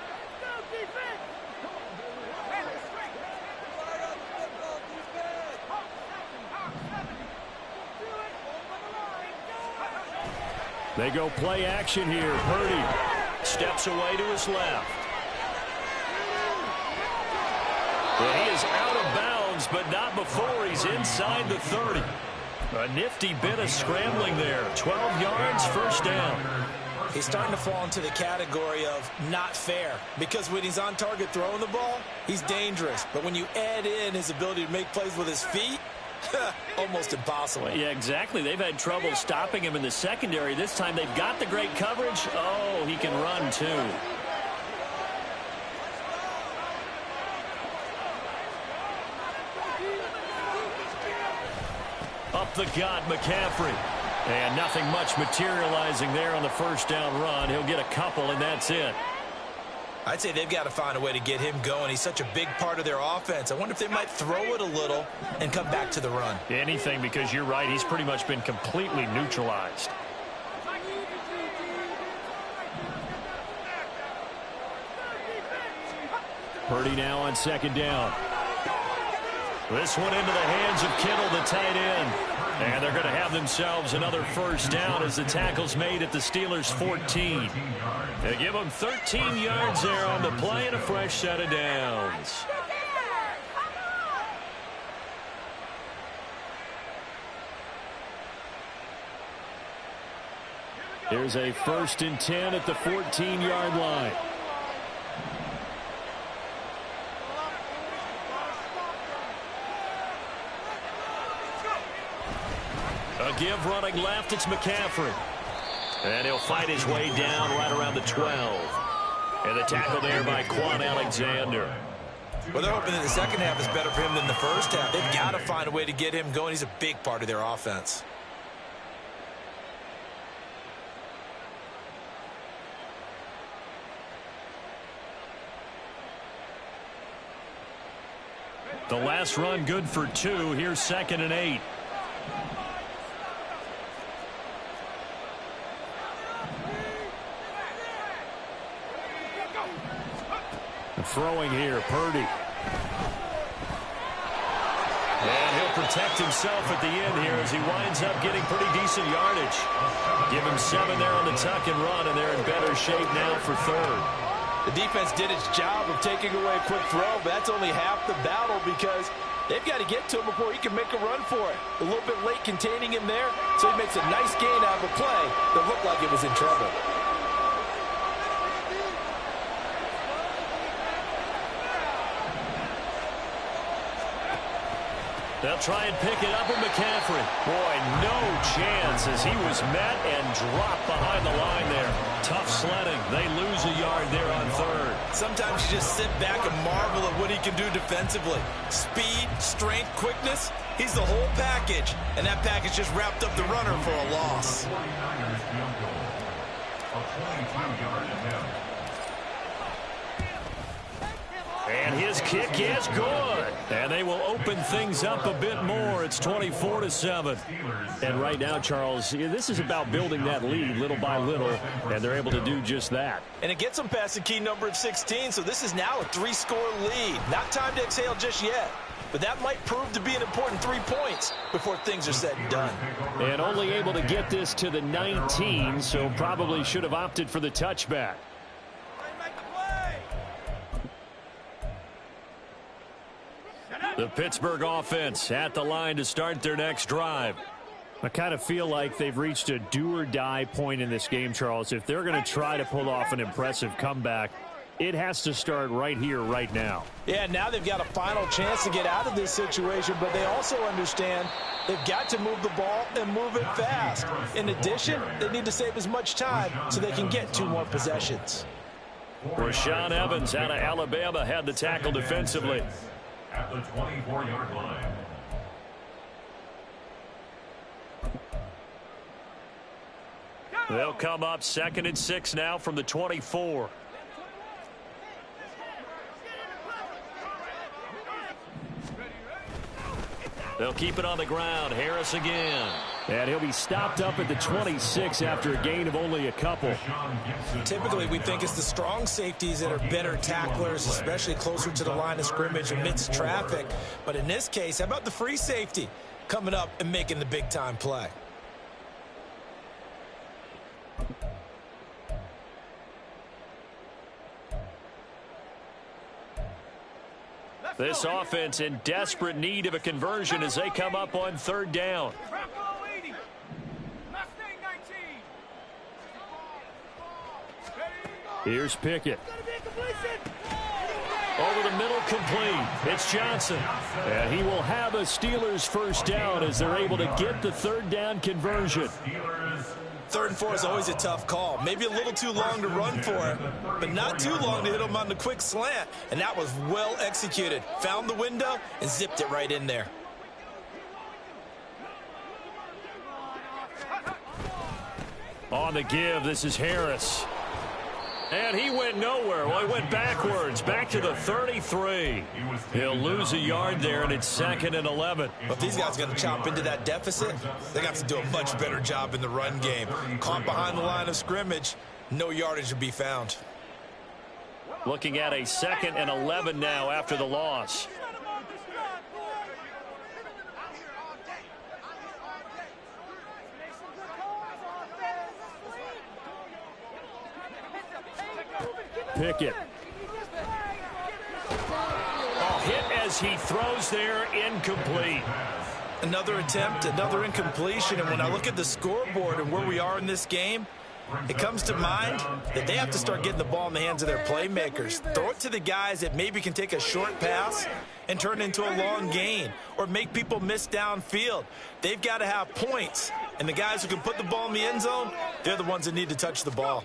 They go play action here. Purdy steps away to his left. Well, he is out of bounds, but not before he's inside the 30. A nifty bit of scrambling there. 12 yards, first down. He's starting to fall into the category of not fair, because when he's on target throwing the ball, he's dangerous. But when you add in his ability to make plays with his feet, almost impossible. Yeah, exactly. They've had trouble stopping him in the secondary. This time they've got the great coverage. Oh, he can run too. Up the gut, McCaffrey. And nothing much materializing there on the first down run. He'll get a couple, and that's it. I'd say they've got to find a way to get him going. He's such a big part of their offense. I wonder if they might throw it a little and come back to the run. Anything, because you're right. He's pretty much been completely neutralized. Purdy now on 2nd down. This one into the hands of Kittle, the tight end. And they're going to have themselves another first down as the tackle's made at the Steelers' 14. They give them 13 yards there on the play and a fresh set of downs. Here's a 1st and 10 at the 14-yard line. A give running left, it's McCaffrey. And he'll fight his way down right around the 12. And the tackle there by Quan Alexander. Well, they're hoping that the second half is better for him than the first half. They've got to find a way to get him going. He's a big part of their offense. The last run good for 2. Here's 2nd and 8. Throwing here, Purdy. And he'll protect himself at the end here as he winds up getting pretty decent yardage. Give him 7 there on the tuck and run, and they're in better shape now for 3rd. The defense did its job of taking away a quick throw, but that's only half the battle because they've got to get to him before he can make a run for it. A little bit late containing him there, so he makes a nice gain out of a play that looked like it was in trouble. They'll try and pick it up with McCaffrey. Boy, no chance as he was met and dropped behind the line there. Tough sledding. They lose a yard there on 3rd. Sometimes you just sit back and marvel at what he can do defensively. Speed, strength, quickness. He's the whole package, and that package just wrapped up the runner for a loss. 49ers field goal. A 22-yard attempt. And his kick is good. And they will open things up a bit more. It's 24-7. And right now, Charles, this is about building that lead little by little, and they're able to do just that. And it gets them past the key number of 16, so this is now a 3-score lead. Not time to exhale just yet, but that might prove to be an important 3 points before things are said and done. And only able to get this to the 19, so probably should have opted for the touchback. The Pittsburgh offense at the line to start their next drive. I kind of feel like they've reached a do-or-die point in this game, Charles. If they're going to try to pull off an impressive comeback, it has to start right here, right now. Yeah, now they've got a final chance to get out of this situation, but they also understand they've got to move the ball and move it fast. In addition, they need to save as much time so they can get 2 more possessions. Rashaan Evans out of Alabama had the tackle defensively. At the 24-yard line. They'll come up 2nd and 6 now from the 24. They'll keep it on the ground. Harris again. And he'll be stopped up at the 26 after a gain of only a couple. Typically, we think it's the strong safeties that are better tacklers, especially closer to the line of scrimmage amidst traffic. But in this case, how about the free safety coming up and making the big-time play? This offense in desperate need of a conversion as they come up on 3rd down. Here's Pickett. Over the middle, complete. It's Johnson. And he will have a Steelers first down as they're able to get the 3rd down conversion. 3rd and 4 is always a tough call. Maybe a little too long to run for it, but not too long to hit him on the quick slant. And that was well executed. Found the window and zipped it right in there. On the give, this is Harris. And he went nowhere. Well, he went backwards, back to the 33. He'll lose a yard there, and it's 2nd and 11. But if these guys are going to chop into that deficit, they got to do a much better job in the run game. Caught behind the line of scrimmage, no yardage to be found. Looking at a 2nd and 11 now after the loss. Pickett. Oh, hit as he throws there, incomplete. Another attempt, another incompletion, and when I look at the scoreboard and where we are in this game, it comes to mind that they have to start getting the ball in the hands of their playmakers. Throw it to the guys that maybe can take a short pass and turn it into a long gain or make people miss downfield. They've got to have points, and the guys who can put the ball in the end zone, they're the ones that need to touch the ball.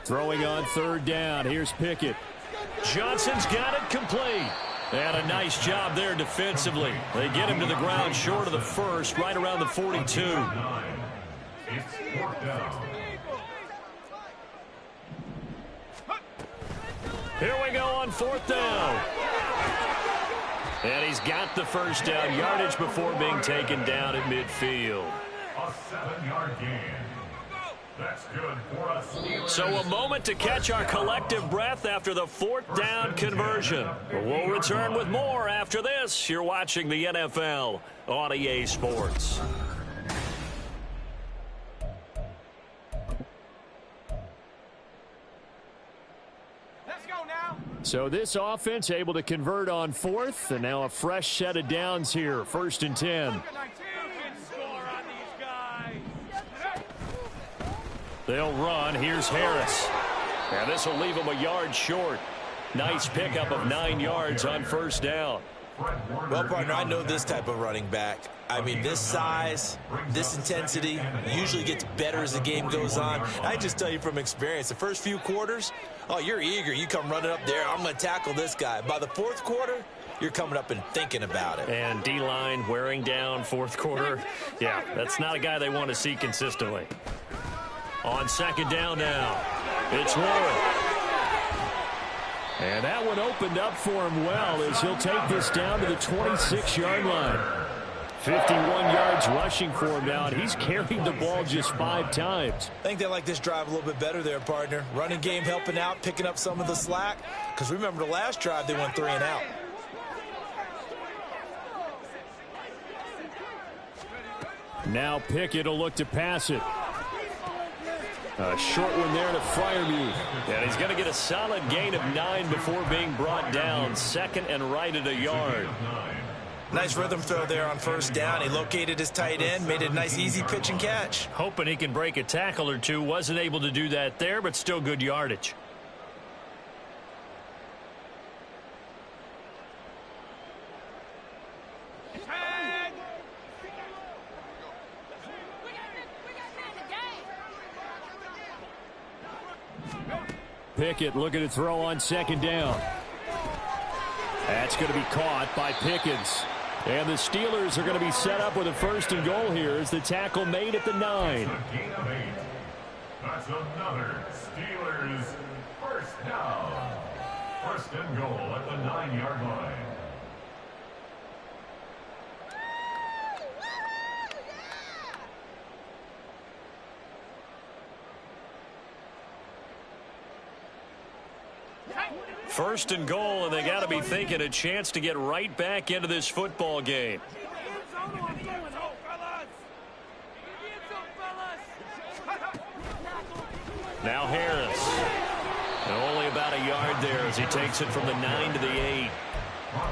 Throwing on 3rd down. Here's Pickett. Johnson's got it complete. And a nice job there defensively. They get him to the ground short of the 1st, right around the 42. Here we go on 4th down. And he's got the first down yardage before being taken down at midfield. A 7-yard gain. That's good for us. So a moment to catch our collective breath after the 4th down conversion. We'll return with more after this. You're watching the NFL on EA Sports. Let's go now. So this offense able to convert on 4th, and now a fresh set of downs here. 1st and 10. They'll run. Here's Harris. And this will leave him a yard short. Nice pickup of 9 yards on 1st down. Well, partner, I know this type of running back. I mean, this size, this intensity usually gets better as the game goes on. I just tell you from experience, the first few quarters, oh, you're eager. You come running up there, I'm going to tackle this guy. By the 4th quarter, you're coming up and thinking about it. And D-line wearing down 4th quarter. Yeah, that's not a guy they want to see consistently. On 2nd down now, it's Warren. And that one opened up for him well as he'll take this down to the 26-yard line. 51 yards rushing for him now, and he's carried the ball just 5 times. I think they like this drive a little bit better there, partner. Running game helping out, picking up some of the slack. Because remember the last drive, they went 3 and out. Now Pickett will look to pass it. A short one there to Freiermuth. And he's going to get a solid gain of 9 before being brought down. 2nd and right at a yard. Nice rhythm throw there on 1st down. He located his tight end, made it a nice easy pitch and catch. Hoping he can break a tackle or two. Wasn't able to do that there, but still good yardage. Pickett looking to throw on 2nd down. That's going to be caught by Pickens. And the Steelers are going to be set up with a 1st and goal here as the tackle made at the 9. That's another Steelers first down. First and goal at the 9-yard line. First and goal, and they got to be thinking a chance to get right back into this football game. Now Harris. And only about a yard there as he takes it from the 9 to the 8.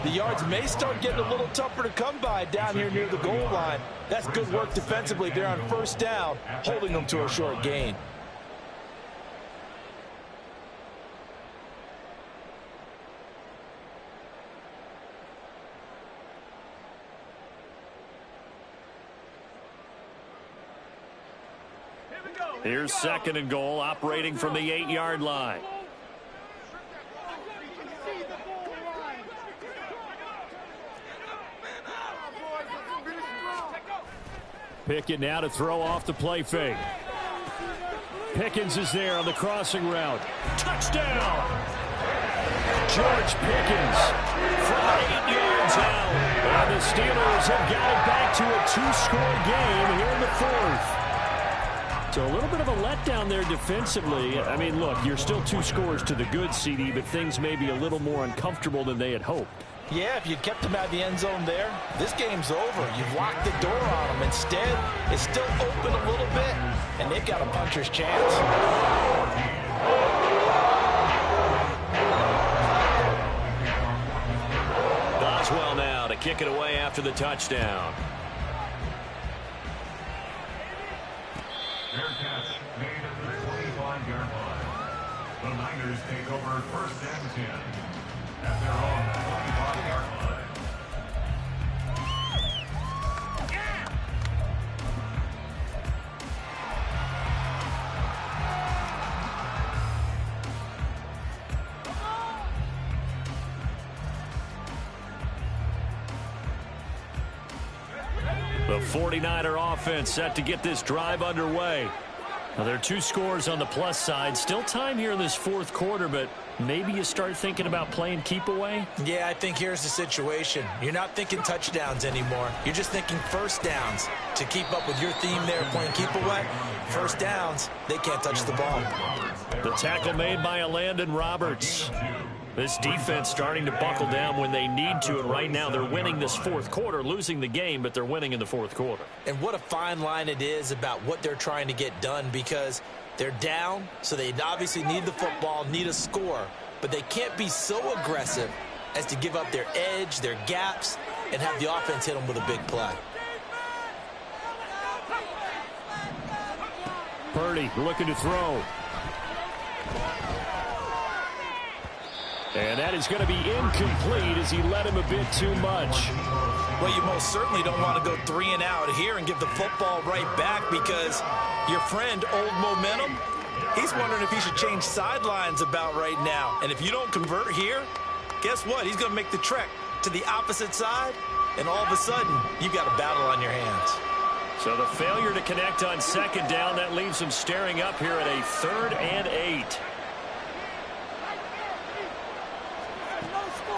The yards may start getting a little tougher to come by down here near the goal line. That's good work defensively there on first down, holding them to a short gain. Here's second and goal, operating from the 8-yard line. Pickett now to throw off the play fake. Pickens is there on the crossing route. Touchdown! George Pickens from 8 yards out. And the Steelers have got it back to a 2-score game here in the fourth. So a little bit of a letdown there defensively. I mean, look, you're still 2 scores to the good, CD, but things may be a little more uncomfortable than they had hoped. Yeah, if you'd kept them out of the end zone there, this game's over. You've locked the door on them. Instead, it's still open a little bit, and they've got a puncher's chance. Boswell now to kick it away after the touchdown. Fair catch made at the 25-yard line. The Niners take over first and 10 at their own 25-yard line. The 49er offense set to get this drive underway. Now, there are 2 scores on the plus side. Still time here in this fourth quarter, but maybe you start thinking about playing keep away? Yeah, I think here's the situation. You're not thinking touchdowns anymore. You're just thinking first downs. To keep up with your theme there, playing keep away, first downs, they can't touch the ball. The tackle made by Landon Roberts. This defense starting to buckle down when they need to, and right now they're winning this fourth quarter, losing the game, but they're winning in the fourth quarter. And what a fine line it is about what they're trying to get done, because they're down, so they obviously need the football, need a score, but they can't be so aggressive as to give up their edge, their gaps, and have the offense hit them with a big play. Purdy looking to throw. And that is going to be incomplete as he led him a bit too much. Well, you most certainly don't want to go 3 and out here and give the football right back, because your friend, Old Momentum, he's wondering if he should change sidelines about right now. And if you don't convert here, guess what? He's going to make the trek to the opposite side, and all of a sudden, you've got a battle on your hands. So the failure to connect on second down, that leaves him staring up here at a 3rd and 8.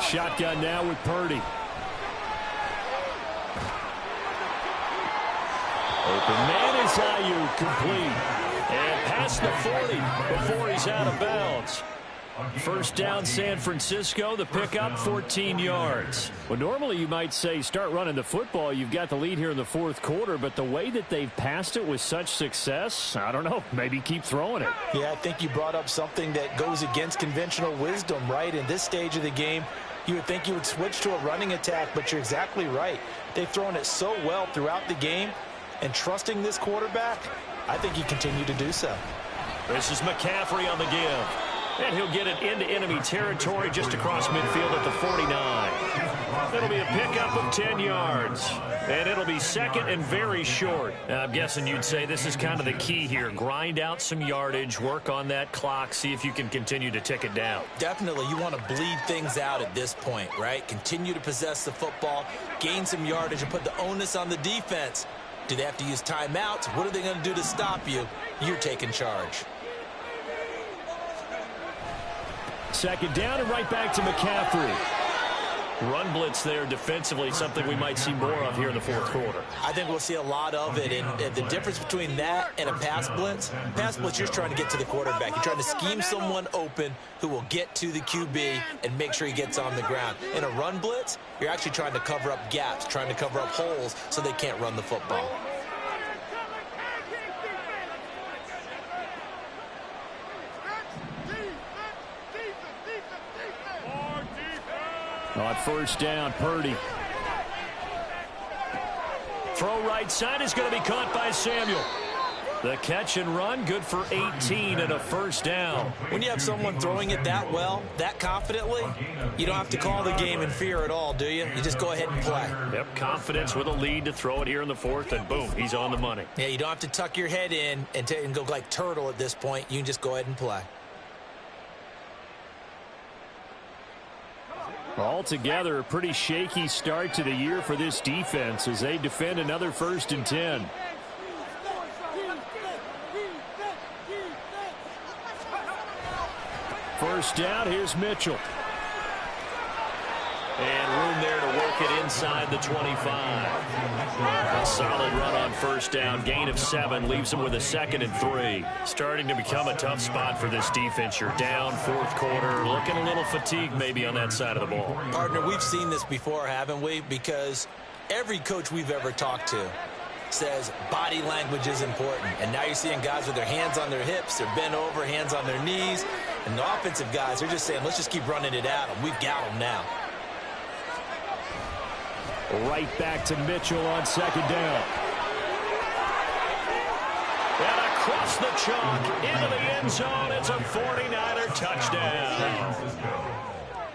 Shotgun now with Purdy. Open man is Ayuk, complete. And past the 40 before he's out of bounds. First down, San Francisco. The pickup, 14 yards. Well, normally you might say start running the football. You've got the lead here in the fourth quarter, but the way that they've passed it with such success, I don't know, maybe keep throwing it. Yeah, I think you brought up something that goes against conventional wisdom, right? In this stage of the game, you would think you would switch to a running attack, but you're exactly right. They've thrown it so well throughout the game, and trusting this quarterback, I think you continue to do so. This is McCaffrey on the give. And he'll get it into enemy territory just across midfield at the 49. It'll be a pickup of 10 yards. And it'll be second and very short. I'm guessing you'd say this is kind of the key here. Grind out some yardage, work on that clock, see if you can continue to tick it down. Definitely, you want to bleed things out at this point, right? Continue to possess the football, gain some yardage, and put the onus on the defense Do they have to use timeouts? What are they going to do to stop you? You're taking charge. Second down and right back to McCaffrey. Run blitz there defensively, something we might see more of here in the fourth quarter. I think we'll see a lot of it, and the difference between that and a pass blitz, you're trying to get to the quarterback. You're trying to scheme someone open who will get to the QB and make sure he gets on the ground. In a run blitz, you're actually trying to cover up gaps, trying to cover up holes so they can't run the football. On first down, Purdy. Throw right side is going to be caught by Samuel. The catch and run, good for 18 and a first down. When you have someone throwing it that well, that confidently, you don't have to call the game in fear at all, do you? You just go ahead and play. Yep, confidence with a lead to throw it here in the fourth, and boom, he's on the money. Yeah, you don't have to tuck your head in and go like turtle at this point. You can just go ahead and play. Altogether, a pretty shaky start to the year for this defense as they defend another 1st and 10. First down, here's Mitchell. And room there to work it inside the 25. A solid run on first down. Gain of 7 leaves them with a 2nd and 3. Starting to become a tough spot for this defense. You're down fourth quarter. Looking a little fatigued maybe on that side of the ball. Partner, we've seen this before, haven't we? Because every coach we've ever talked to says body language is important. And now you're seeing guys with their hands on their hips. They're bent over, hands on their knees. And the offensive guys are just saying, let's just keep running it at them. We've got them now. Right back to Mitchell on second down. And across the chalk into the end zone. It's a 49er touchdown.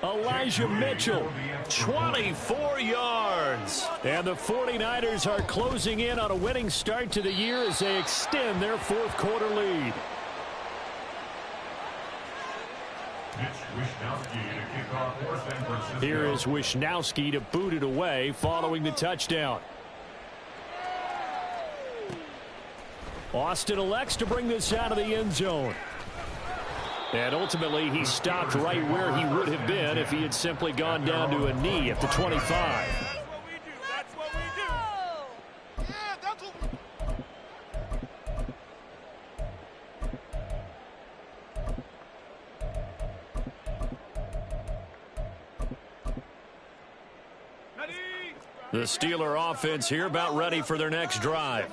Elijah Mitchell, 24 yards. And the 49ers are closing in on a winning start to the year as they extend their fourth quarter lead. Here is Wishnowski to boot it away following the touchdown. Austin elects to bring this out of the end zone. And ultimately, he stopped right where he would have been if he had simply gone down to a knee at the 25. The Steeler offense here about ready for their next drive.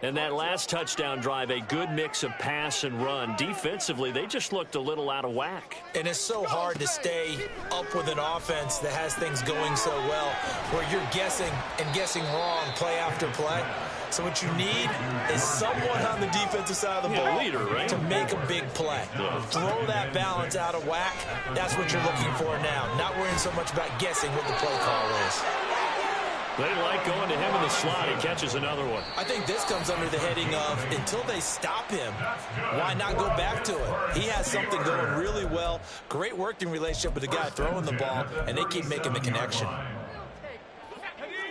And that last touchdown drive, a good mix of pass and run. Defensively, they just looked a little out of whack. And it's so hard to stay up with an offense that has things going so well, where you're guessing and guessing wrong play after play. So what you need is someone on the defensive side of the ball leader, right? to make a big play. Yeah. Throw that balance out of whack. That's what you're looking for now. Not worrying so much about guessing what the play call is. They like going to him in the slot. He catches another one. I think this comes under the heading of until they stop him, why not go back to it? He has something going really well. Great working relationship with the guy throwing the ball, and they keep making the connection.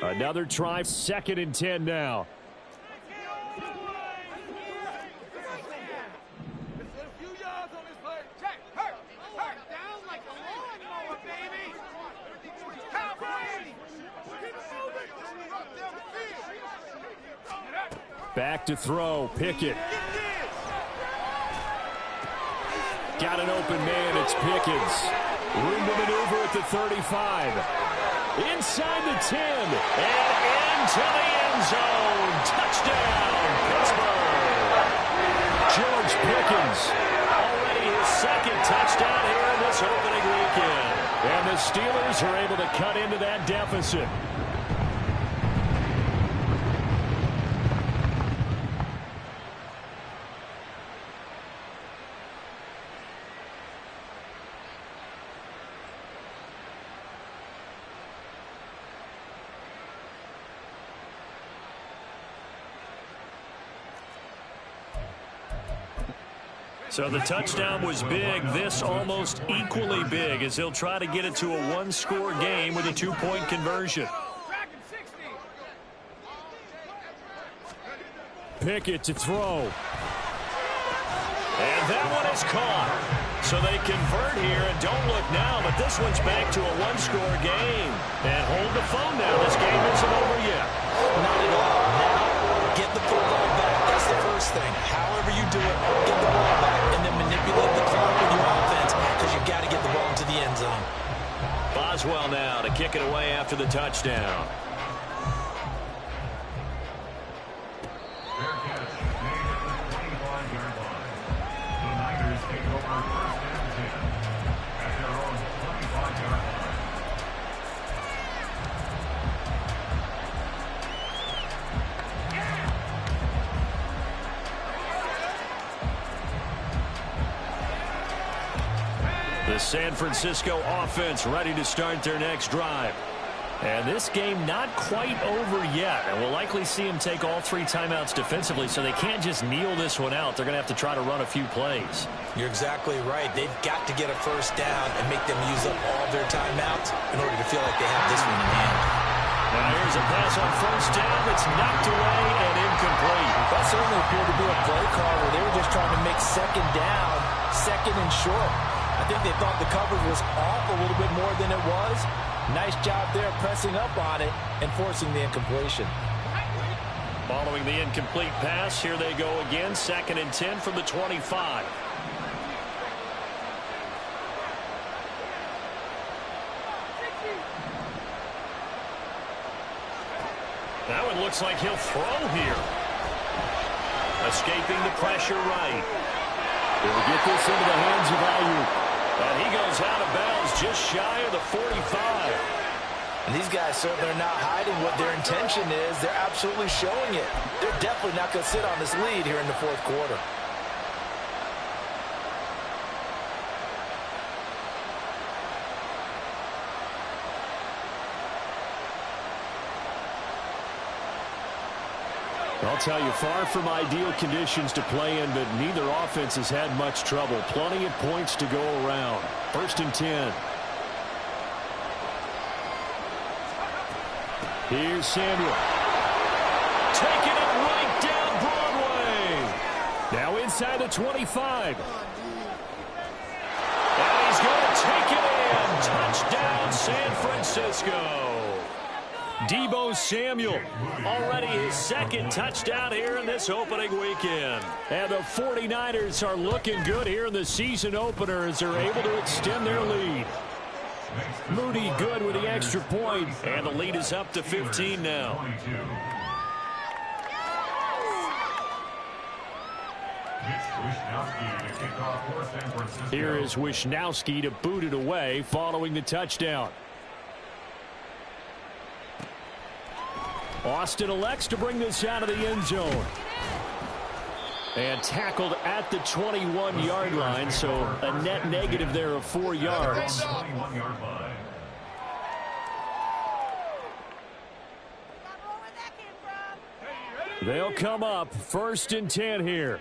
Another try, 2nd and 10 now. Back to throw, Pickett. Got an open man, it's Pickens. Room to maneuver at the 35. Inside the 10. And into the end zone. Touchdown, Pittsburgh. George Pickens. Already his 2nd touchdown here in this opening weekend. And the Steelers are able to cut into that deficit. So the touchdown was big. This almost equally big as he'll try to get it to a 1-score game with a 2-point conversion. Pickett to throw. And that one is caught. So they convert here and don't look now, but this one's back to a one-score game. And hold the phone now. This game isn't over yet. Not at all. Now, get the football back. That's the first thing. However you do it, get the ball back and then manipulate the clock with your offense because you've got to get the ball into the end zone. Boswell now to kick it away after the touchdown. Fair catch made at the 25-yard line. The Niners take over first and 10 at their own 25-yard line. The San Francisco offense ready to start their next drive. And this game not quite over yet. And we'll likely see them take all 3 timeouts defensively, so they can't just kneel this one out. They're going to have to try to run a few plays. You're exactly right. They've got to get a first down and make them use up all their timeouts in order to feel like they have this one in hand. Now here's a pass on first down that's knocked away and incomplete. That certainly appeared to be a play call where they were just trying to make second down, second and short. I think they thought the coverage was off a little bit more than it was. Nice job there pressing up on it and forcing the incompletion. Following the incomplete pass, here they go again. 2nd and 10 from the 25. That one looks like he'll throw here. Escaping the pressure right. He'll get this into the hands of Ayuk. And he goes out of bounds just shy of the 45. And these guys certainly are not hiding what their intention is. They're absolutely showing it. They're definitely not going to sit on this lead here in the 4th quarter. I'll tell you, far from ideal conditions to play in, but neither offense has had much trouble. Plenty of points to go around. 1st and 10. Here's Samuel. Taking it right down Broadway. Now inside the 25. And he's going to take it in. Touchdown, San Francisco. Deebo Samuel, already his 2nd touchdown here in this opening weekend. And the 49ers are looking good here in the season opener as they're able to extend their lead. Moody good with the extra point, and the lead is up to 15 now. Here is Wishnowski to boot it away following the touchdown. Austin elects to bring this out of the end zone. And tackled at the 21-yard line, so a net negative there of 4 yards. They'll come up 1st and 10 here.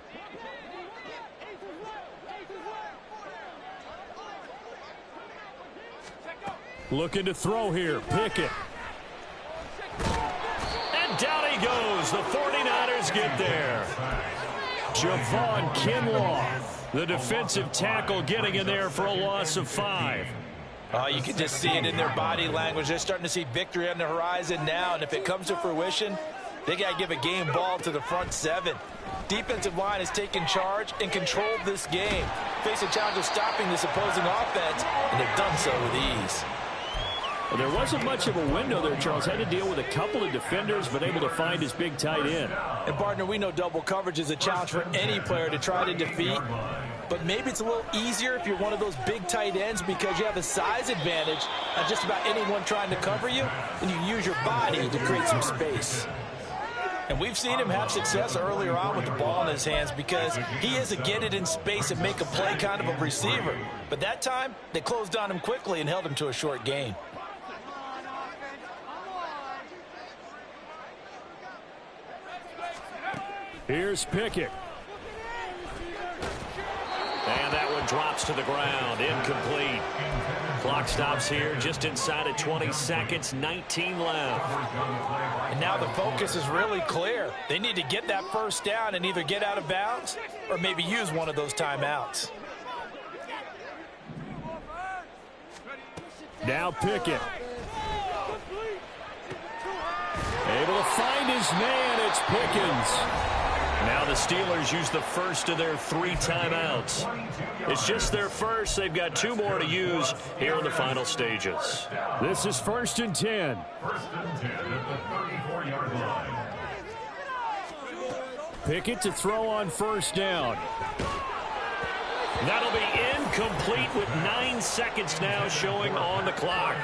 Looking to throw here. Pickett. And down he goes. The 49ers get there. Javon Kinlaw, the defensive tackle, getting in there for a loss of 5. Oh, you can just see it in their body language. They're starting to see victory on the horizon now, and if it comes to fruition, they got to give a game ball to the front 7. Defensive line has taken charge and controlled this game. Face a challenge of stopping this opposing offense, and they've done so with ease. Well, there wasn't much of a window there, Charles. Had to deal with a couple of defenders, but able to find his big tight end. And, partner, we know double coverage is a challenge for any player to try to defeat. But maybe it's a little easier if you're one of those big tight ends because you have a size advantage on just about anyone trying to cover you, and you use your body to create some space. And we've seen him have success earlier on with the ball in his hands because he is a get it in space and make a play kind of a receiver. But that time, they closed on him quickly and held him to a short gain. Here's Pickett. And that one drops to the ground. Incomplete. Clock stops here just inside of 20 seconds. 19 left. And now the focus is really clear. They need to get that first down and either get out of bounds or maybe use one of those timeouts. Now Pickett. Able to find his man. It's Pickens. Now the Steelers use the first of their 3 timeouts. It's just their first. They've got 2 more to use here in the final stages. This is 1st and 10. First and 10 at the 34-yard line. Pickett to throw on 1st down. That'll be incomplete with 9 seconds now showing on the clock.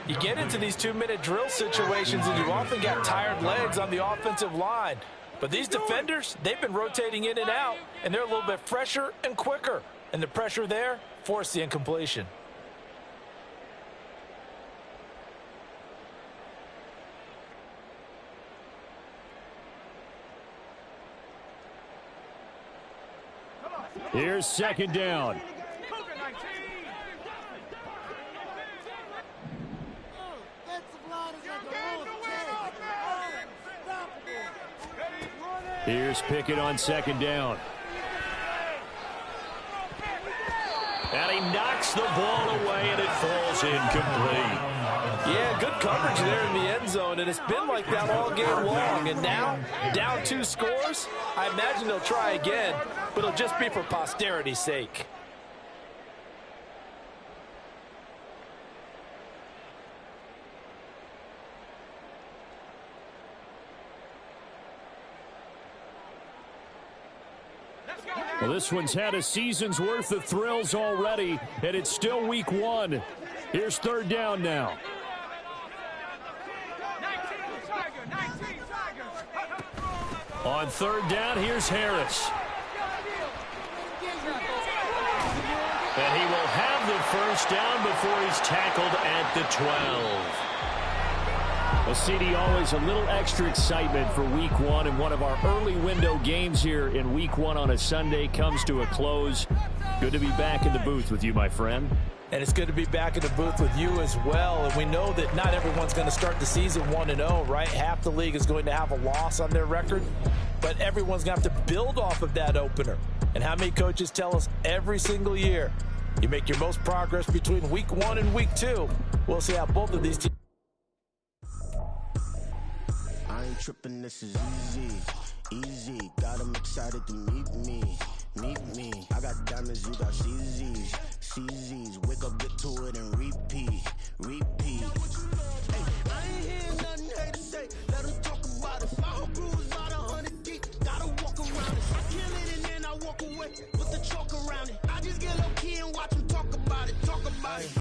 You get into these 2-minute drill situations and you often got tired legs on the offensive line. But these defenders, they've been rotating in and out, and they're a little bit fresher and quicker. And the pressure there forced the incompletion. Here's 2nd down. Here's Pickett on 2nd down. And he knocks the ball away, and it falls incomplete. Yeah, good coverage there in the end zone, and it's been like that all game long. And now, down 2 scores, I imagine they'll try again, but it'll just be for posterity's sake. Well, this one's had a season's worth of thrills already, and it's still week 1. Here's 3rd down now. On 3rd down, here's Harris. And he will have the first down before he's tackled at the 12. Well, CD, always a little extra excitement for week 1, and one of our early window games here in week 1 on a Sunday comes to a close. Good to be back in the booth with you, my friend. And it's good to be back in the booth with you as well. And we know that not everyone's going to start the season 1-0, right? Half the league is going to have a loss on their record, but everyone's going to have to build off of that opener. And how many coaches tell us every single year, you make your most progress between week 1 and week 2. We'll see how both of these teams. I ain't tripping, this is easy, got them excited to meet me, I got diamonds, you got CZs, wake up, get to it and repeat, hey, I ain't hear nothing hate to say, let them talk about it, 5 grooves about 100 deep, gotta walk around it, I kill it and then I walk away with the chalk around it.